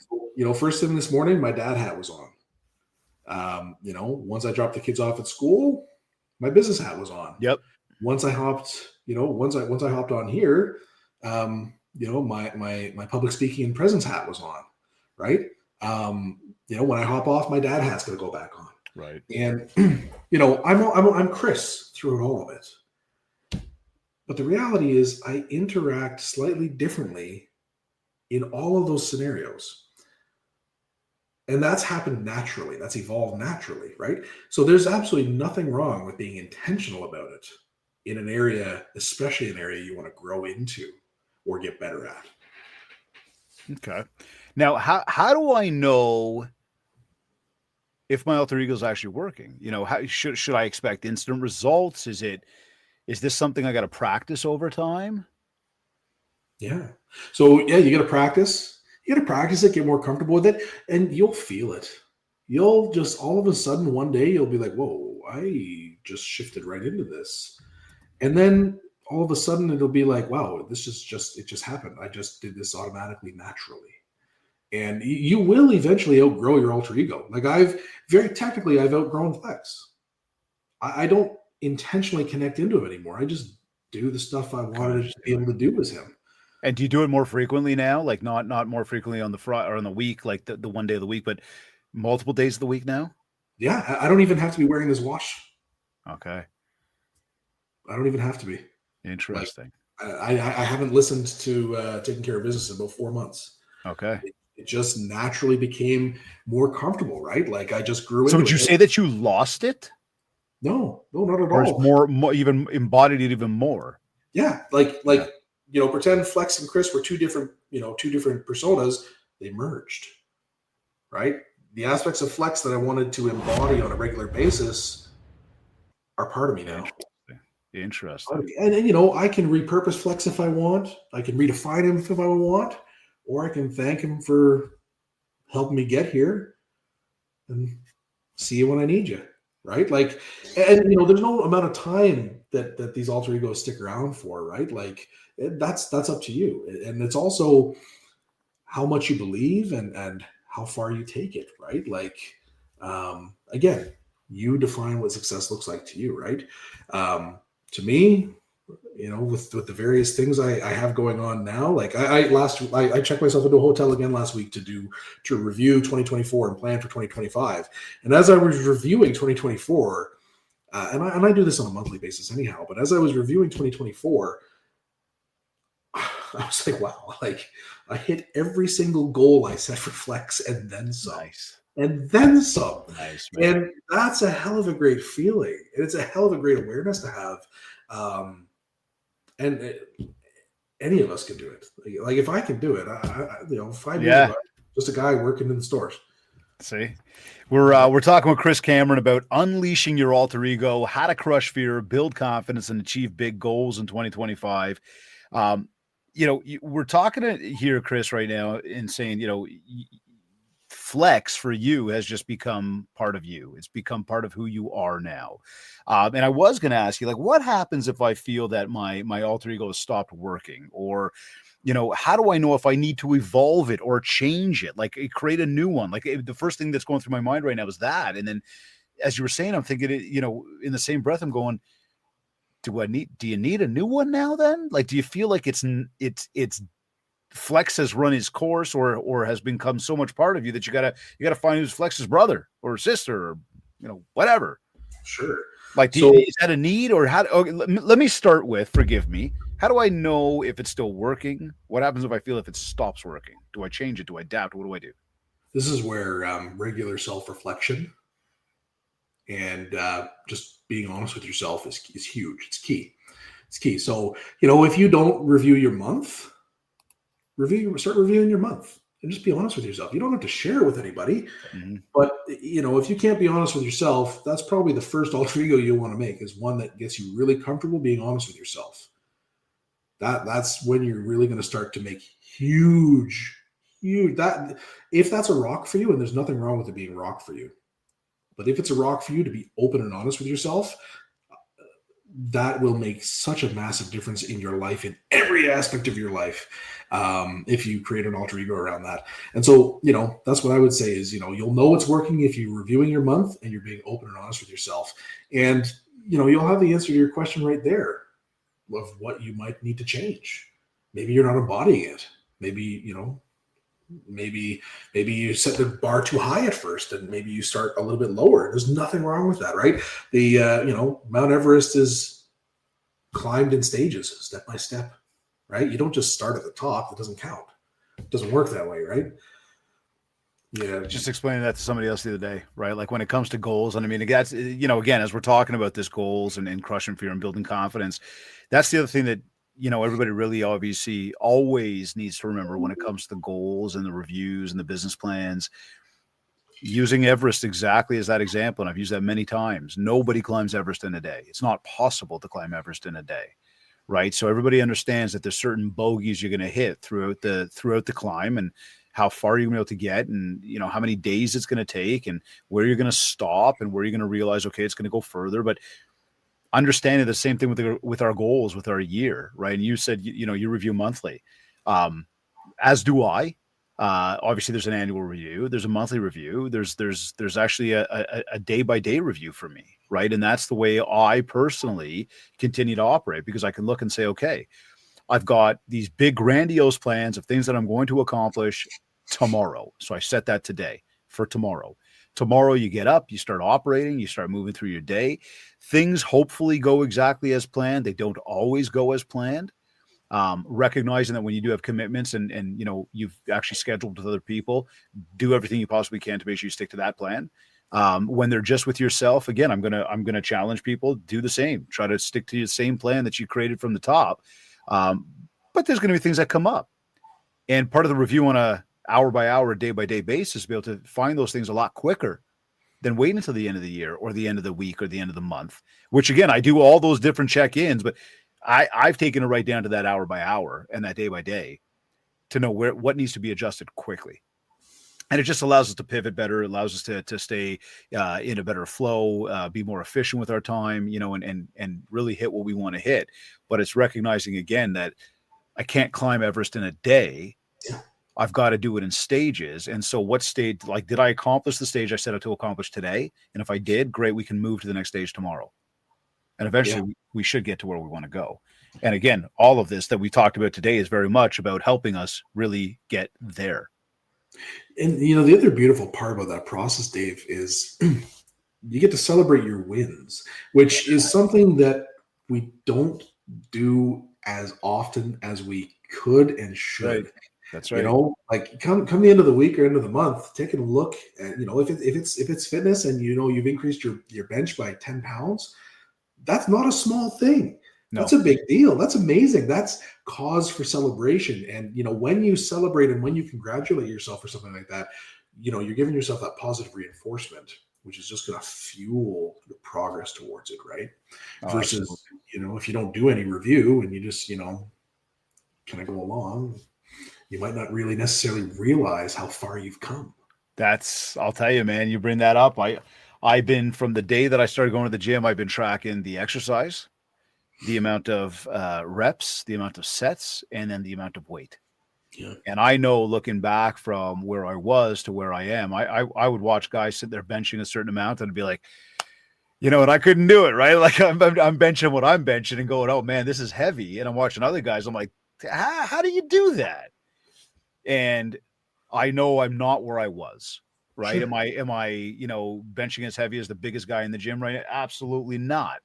First thing this morning, my dad hat was on. Once I dropped the kids off at school, my business hat was on. Yep. Once I hopped on here, my public speaking and presence hat was on, right? When I hop off, my dad hat's going to go back on. Right. And, I'm Chris throughout all of it. But the reality is I interact slightly differently in all of those scenarios. And that's happened naturally. That's evolved naturally, right? So there's absolutely nothing wrong with being intentional about it in an area, especially an area you want to grow into or get better at. Okay. Now, how do I know if my alter ego is actually working? How should I expect instant results? Is this something I got to practice over time? Yeah. So you got to practice. You got to practice it, get more comfortable with it, and you'll feel it. You'll just all of a sudden one day you'll be like, whoa, I just shifted right into this. And then all of a sudden it'll be like, wow, it just happened. I just did this automatically, naturally. And you will eventually outgrow your alter ego. Like I've outgrown Flex. I don't intentionally connect into him anymore. I just do the stuff I wanted to be able to do as him. And do you do it more frequently now? Like not more frequently on the Friday or on the week, like the one day of the week, but multiple days of the week now? Yeah, I don't even have to be wearing this watch. Okay. I don't even have to be. Interesting. I haven't listened to Taking Care of Business in about 4 months. Okay. It just naturally became more comfortable, right? Like I just grew into it. So would you say that you lost it? No, not at all. Or it's more even embodied it even more? Yeah, pretend Flex and Chris were two different personas. They merged, right? The aspects of Flex that I wanted to embody on a regular basis are part of me now. Interesting. And I can repurpose Flex if I want. I can redefine him if I want, or I can thank him for helping me get here and see you when I need you. Right. Like, and there's no amount of time that these alter egos stick around for, right? Like that's up to you. And it's also how much you believe and how far you take it, right? Like, again, you define what success looks like to you, right? To me, with the various things I have going on now, like I checked myself into a hotel again last week to review 2024 and plan for 2025. And as I was reviewing 2024, and I do this on a monthly basis anyhow, but as I was reviewing 2024, I was like, wow, like I hit every single goal I set for Flex and then some. Nice. And then some. Nice, man. And that's a hell of a great feeling. And it's a hell of a great awareness to have. Any of us can do it. Like if I can do it, 5 years ago, just a guy working in the stores. See, we're talking with Chris Cameron about unleashing your alter ego, how to crush fear, build confidence, and achieve big goals in 2025. We're talking here, Chris, right now, and saying, flex for you has just become part of you. It's become part of who you are now. And I was going to ask you, like, what happens if I feel that my alter ego has stopped working, or how do I know if I need to evolve it or change it, like create a new one? Like the first thing that's going through my mind right now is that. And then as you were saying, I'm thinking, in the same breath, I'm going, do you need a new one now then? Like, do you feel like it's Flex has run his course or has become so much part of you that you gotta find who's Flex's brother or sister or, whatever. Sure. Like, is that a need, or how? Okay, let me start with, forgive me. How do I know if it's still working? What happens if I feel if it stops working? Do I change it? Do I adapt? What do I do? This is where regular self-reflection and just being honest with yourself is huge. It's key. It's key. So, if you don't review your month, start reviewing your month and just be honest with yourself. You don't have to share it with anybody, but if you can't be honest with yourself, that's probably the first alter ego you want to make, is one that gets you really comfortable being honest with yourself. That's when you're really going to start to make huge, that if that's a rock for you, and there's nothing wrong with it being rock for you, but if it's a rock for you to be open and honest with yourself, that will make such a massive difference in your life, in every aspect of your life, if you create an alter ego around that. And so, that's what I would say is, you'll know it's working if you're reviewing your month and you're being open and honest with yourself. And, you'll have the answer to your question right there of what you might need to change. Maybe you're not embodying it. Maybe, maybe you set the bar too high at first, and maybe you start a little bit lower. There's nothing wrong with that, right? The Mount Everest is climbed in stages, step by step, right? You don't just start at the top. It doesn't count. It doesn't work that way, right? Yeah. Just explaining that to somebody else the other day, right? Like when it comes to goals, and I mean, that's, again, as we're talking about this goals and crushing fear and building confidence, that's the other thing that, everybody really obviously always needs to remember when it comes to the goals and the reviews and the business plans. Using Everest exactly as that example, and I've used that many times. Nobody climbs Everest in a day. It's not possible to climb Everest in a day, right? So everybody understands that there's certain bogeys you're going to hit throughout the climb, and how far you're going to be able to get, and how many days it's going to take, and where you're going to stop, and where you're going to realize, okay, it's going to go further. But understanding the same thing with our goals, with our year, right? And you said, you review monthly, as do I. Obviously there's an annual review, there's a monthly review, there's actually a day-by-day review for me, right? And that's the way I personally continue to operate, because I can look and say, okay, I've got these big grandiose plans of things that I'm going to accomplish tomorrow. So I set that today for tomorrow. Tomorrow you get up, you start operating, you start moving through your day. Things hopefully go exactly as planned. They don't always go as planned. Recognizing that when you do have commitments and you've actually scheduled with other people, do everything you possibly can to make sure you stick to that plan. When they're just with yourself, again, I'm gonna challenge people, do the same. Try to stick to the same plan that you created from the top. But there's going to be things that come up, and part of the review on a hour by hour, day by day basis, be able to find those things a lot quicker than waiting until the end of the year or the end of the week or the end of the month, which again, I do all those different check-ins, but I've taken it right down to that hour by hour and that day by day to know what needs to be adjusted quickly. And it just allows us to pivot better. It allows us to stay in a better flow, be more efficient with our time, and really hit what we want to hit. But it's recognizing again that I can't climb Everest in a day. I've got to do it in stages. And so what stage, like, did I accomplish the stage I set out to accomplish today? And if I did, great, we can move to the next stage tomorrow. And eventually we should get to where we want to go. And again, all of this that we talked about today is very much about helping us really get there. And, the other beautiful part about that process, Dave, is you get to celebrate your wins, which is something that we don't do as often as we could and should. Right. That's right. Like come the end of the week or end of the month, take a look at, if it's fitness and, you've increased your bench by 10 pounds, that's not a small thing. No. That's a big deal. That's amazing. That's cause for celebration. And, when you celebrate and when you congratulate yourself for something like that, you're giving yourself that positive reinforcement, which is just going to fuel your progress towards it, right? Oh, Versus, absolutely. if you don't do any review and you just, kind of go along, you might not really necessarily realize how far you've come. I'll tell you, man, you bring that up. I've been, from the day that I started going to the gym, I've been tracking the exercise, the amount of reps, the amount of sets, and then the amount of weight. Yeah. And I know, looking back from where I was to where I am, I would watch guys sit there benching a certain amount and be like, and I couldn't do it, right? Like I'm benching what I'm benching and going, oh man, this is heavy. And I'm watching other guys. I'm like, how do you do that? And I know I'm not where I was, right? Sure. Am I, benching as heavy as the biggest guy in the gym right now? Absolutely not.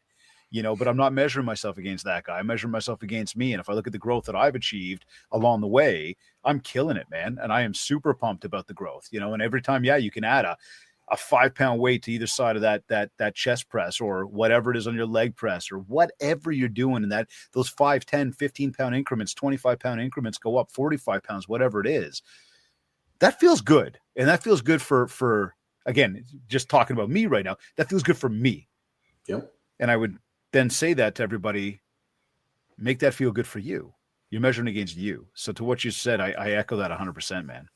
But I'm not measuring myself against that guy. I'm measuring myself against me. And if I look at the growth that I've achieved along the way, I'm killing it, man. And I am super pumped about the growth, and every time, you can add a 5-pound weight to either side of that chest press, or whatever it is on your leg press, or whatever you're doing in those 5, 10, 15-pound increments, 25-pound increments go up 45 pounds, whatever it is. That feels good. And that feels good for again, just talking about me right now, that feels good for me. Yep. And I would then say that to everybody, make that feel good for you. You're measuring against you. So to what you said, I echo that 100%, man.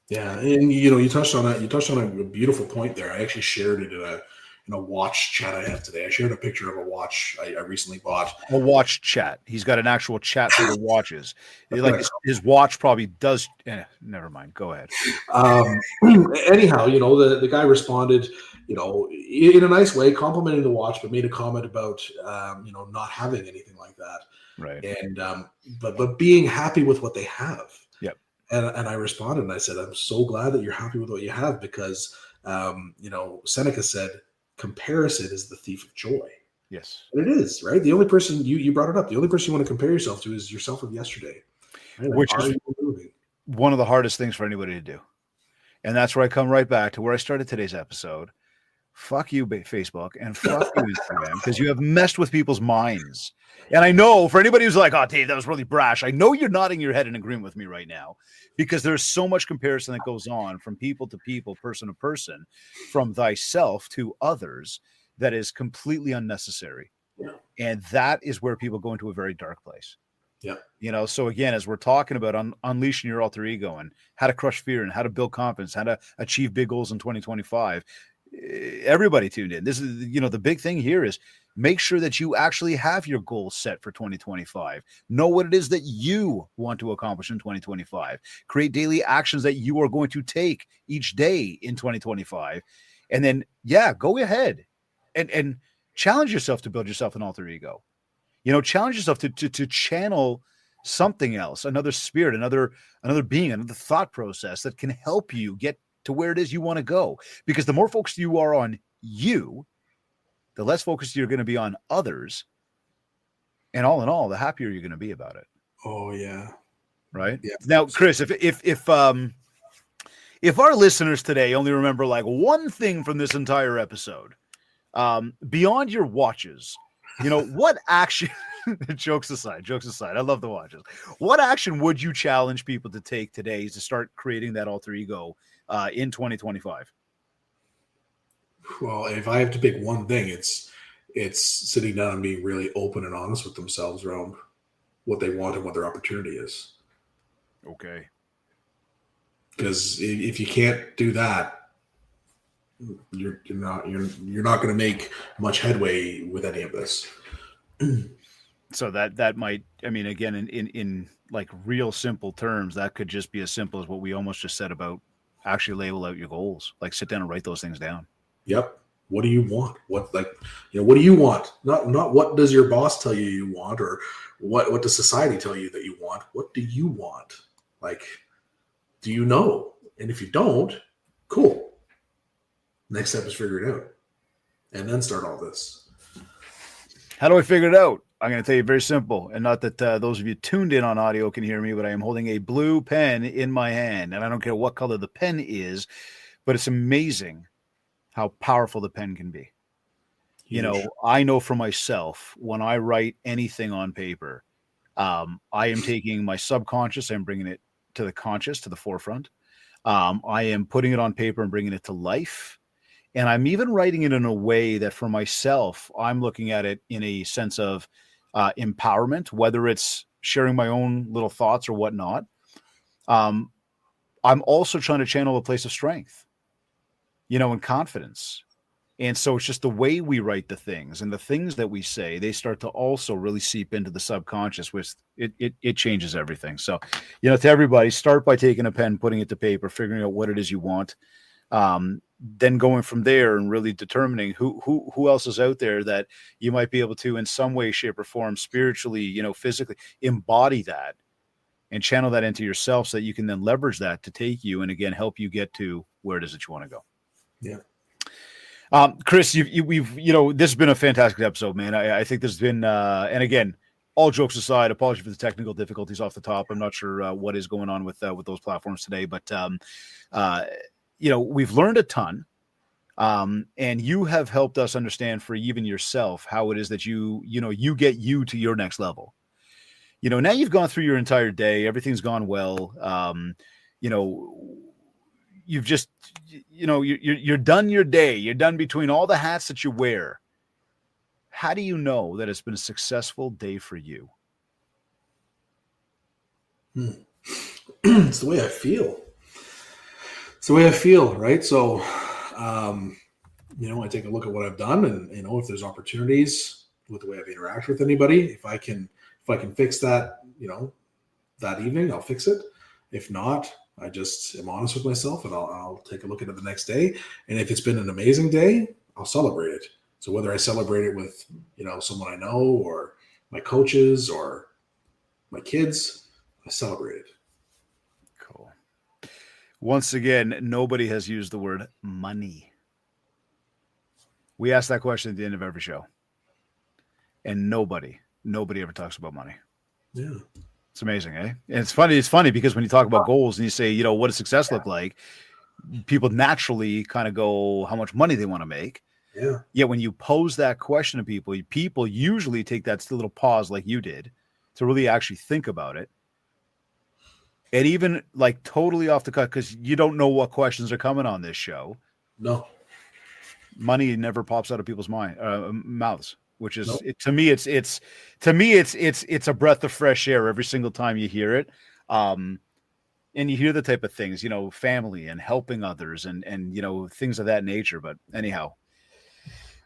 Yeah, and you touched on that. You touched on a beautiful point there. I actually shared it in a watch chat I have today. I shared a picture of a watch I recently bought. A watch chat. He's got an actual chat for the watches. Like his watch probably does. Never mind. Go ahead. Anyhow, the guy responded, in a nice way, complimenting the watch, but made a comment about, not having anything like that. Right. And but being happy with what they have. Yep. And I responded and I said, I'm so glad that you're happy with what you have, because, Seneca said, comparison is the thief of joy. Yes. And it is, right? The only person, you brought it up, the only person you want to compare yourself to is yourself of yesterday. Right? Which is one of the hardest things for anybody to do. And that's where I come right back to where I started today's episode. Fuck you, Facebook, and fuck you, Instagram, because you have messed with people's minds. And I know, for anybody who's like, oh, Dave, that was really brash, I know you're nodding your head in agreement with me right now, because there's so much comparison that goes on from people to people, person to person, from thyself to others, that is completely unnecessary. Yeah. And that is where people go into a very dark place. Yeah. So again, as we're talking about unleashing your alter ego and how to crush fear and how to build confidence, how to achieve big goals in 2025, everybody tuned in. This is, the big thing here is make sure that you actually have your goals set for 2025. Know what it is that you want to accomplish in 2025. Create daily actions that you are going to take each day in 2025. And then, go ahead and challenge yourself to build yourself an alter ego. Challenge yourself to channel something else, another spirit, another being, another thought process that can help you get to where it is you want to go. Because the more focused you are on you, the less focused you're going to be on others. And all in all, the happier you're going to be about it. Oh yeah. Right. Yeah. Now, Chris, if our listeners today only remember like one thing from this entire episode, beyond your watches, what action, jokes aside, I love the watches. What action would you challenge people to take today to start creating that alter ego in 2025? Well, if I have to pick one thing, it's sitting down and being really open and honest with themselves around what they want and what their opportunity is. Okay. Because if you can't do that, you're not going to make much headway with any of this. So that might, again, in like real simple terms, that could just be as simple as what we almost just said about actually label out your goals. Like sit down and write those things down. Yep. What do you want? What do you want? Not what does your boss tell you want, or what does society tell you that you want? What do you want? Like, do you know? And if you don't, cool. Next step is figure it out, and then start all this. How do I figure it out? I'm going to tell you very simple, and not that those of you tuned in on audio can hear me, but I am holding a blue pen in my hand, and I don't care what color the pen is, but it's amazing how powerful the pen can be. Huge. I know for myself, when I write anything on paper, I am taking my subconscious and bringing it to the conscious, to the forefront. I am putting it on paper and bringing it to life. And I'm even writing it in a way that for myself, I'm looking at it in a sense of empowerment, whether it's sharing my own little thoughts or whatnot. I'm also trying to channel a place of strength, and confidence. And so it's just the way we write the things and the things that we say, they start to also really seep into the subconscious, which it changes everything. So, to everybody, start by taking a pen, putting it to paper, figuring out what it is you want. Then going from there and really determining who else is out there that you might be able to in some way, shape, or form, spiritually, physically embody that and channel that into yourself so that you can then leverage that to take you and again help you get to where it is that you want to go. Yeah. Chris, we've this has been a fantastic episode, man. I think there's been and again, all jokes aside, apology for the technical difficulties off the top. I'm not sure what is going on with those platforms today, but we've learned a ton, and you have helped us understand for even yourself how it is that you get you to your next level. Now you've gone through your entire day, everything's gone well. You've just, you're done your day. You're done between all the hats that you wear. How do you know that it's been a successful day for you? It's the way I feel. It's the way I feel, right? So, I take a look at what I've done, and if there's opportunities with the way I've interacted with anybody, if I can fix that, that evening, I'll fix it. If not, I just am honest with myself, and I'll take a look at it the next day. And if it's been an amazing day, I'll celebrate it. So whether I celebrate it with, someone I know or my coaches or my kids, I celebrate it. Cool. Once again, nobody has used the word money. We ask that question at the end of every show. And nobody ever talks about money. Yeah. It's amazing, eh? And it's funny because when you talk about goals and you say, what does success look like? People naturally kind of go how much money they want to make. Yeah. Yet when you pose that question to people usually take that little pause like you did to really actually think about it. And even like totally off the cut, because you don't know what questions are coming on this show. No. Money never pops out of people's mouths. Which is Nope. to me, it's a breath of fresh air every single time you hear it, and you hear the type of things, family and helping others, and things of that nature. But anyhow,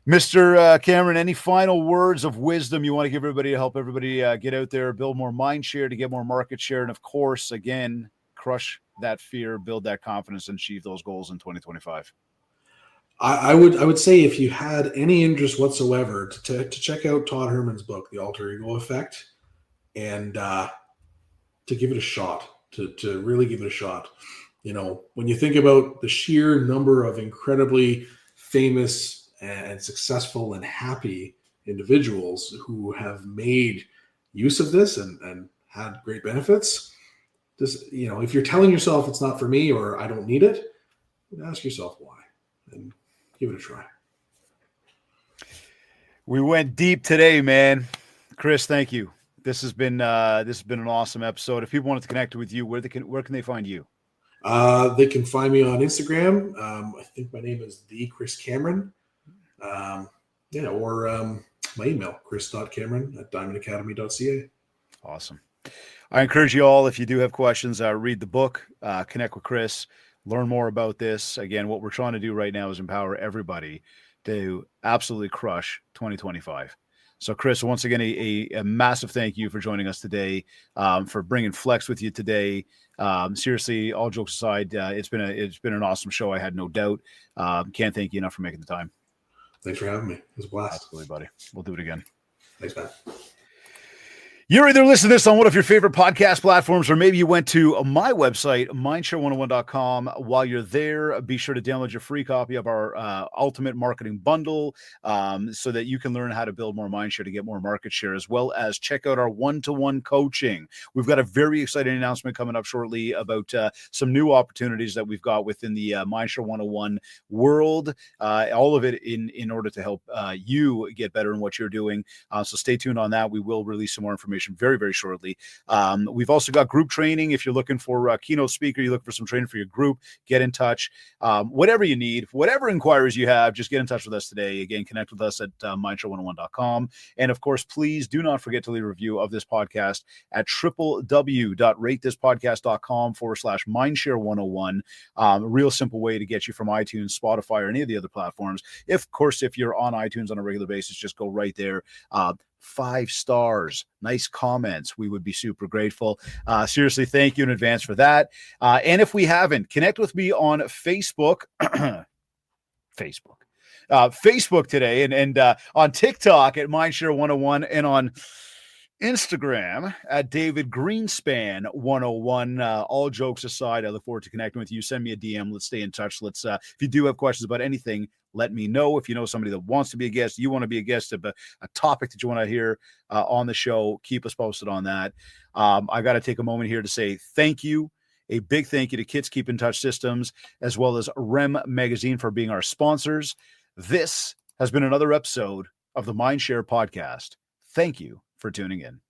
Mr. Cameron, any final words of wisdom you want to give everybody to help everybody get out there, build more mind share, to get more market share, and of course, again, crush that fear, build that confidence, and achieve those goals in 2025. I would say if you had any interest whatsoever to check out Todd Herman's book, The Alter Ego Effect, and to give it a shot, to really give it a shot. When you think about the sheer number of incredibly famous and successful and happy individuals who have made use of this and had great benefits, just, if you're telling yourself it's not for me or I don't need it, ask yourself why and give it a try. We went deep today, man. Chris, thank you. This has been an awesome episode. If people wanted to connect with you, where can they find you? They can find me on Instagram. I think my name is the Chris Cameron. Or my email, chris.cameron@diamondacademy.ca. Awesome. I encourage you all, if you do have questions, read the book, connect with Chris, learn more about this. Again, what we're trying to do right now is empower everybody to absolutely crush 2025. So, Chris, once again, a massive thank you for joining us today, for bringing Flex with you today. Seriously, all jokes aside, it's been an awesome show. I had no doubt. Can't thank you enough for making the time. Thanks for having me. It was a blast. Absolutely, buddy. We'll do it again. Thanks, man. You're either listening to this on one of your favorite podcast platforms, or maybe you went to my website, MindShare101.com. While you're there, be sure to download your free copy of our Ultimate Marketing Bundle, so that you can learn how to build more mindshare to get more market share, as well as check out our one-to-one coaching. We've got a very exciting announcement coming up shortly about some new opportunities that we've got within the MindShare 101 world. All of it in order to help you get better in what you're doing. So stay tuned on that. We will release some more information information very, very shortly. We've also got group training. If you're looking for a keynote speaker, you look for some training for your group, get in touch. Whatever you need, whatever inquiries you have, just get in touch with us today. Again, connect with us at mindshare101.com. And of course, please do not forget to leave a review of this podcast at www.ratethispodcast.com/mindshare101. Real simple way to get you from iTunes, Spotify, or any of the other platforms. Of course, if you're on iTunes on a regular basis, just go right there. 5 stars, nice comments. We would be super grateful. Seriously, thank you in advance for that. And if we haven't, connect with me on Facebook. Facebook today, and on TikTok at MindShare 101, and on Instagram at David Greenspan 101. All jokes aside, I look forward to connecting with you. Send me a DM. Let's stay in touch. Let's if you do have questions about anything, let me know. If you know somebody that wants to be a guest, you want to be a guest of a topic that you want to hear on the show, keep us posted on that. I got to take a moment here to say thank you. A big thank you to Kids Keep in Touch Systems, as well as REM Magazine for being our sponsors. This has been another episode of the MindShare podcast. Thank you for tuning in.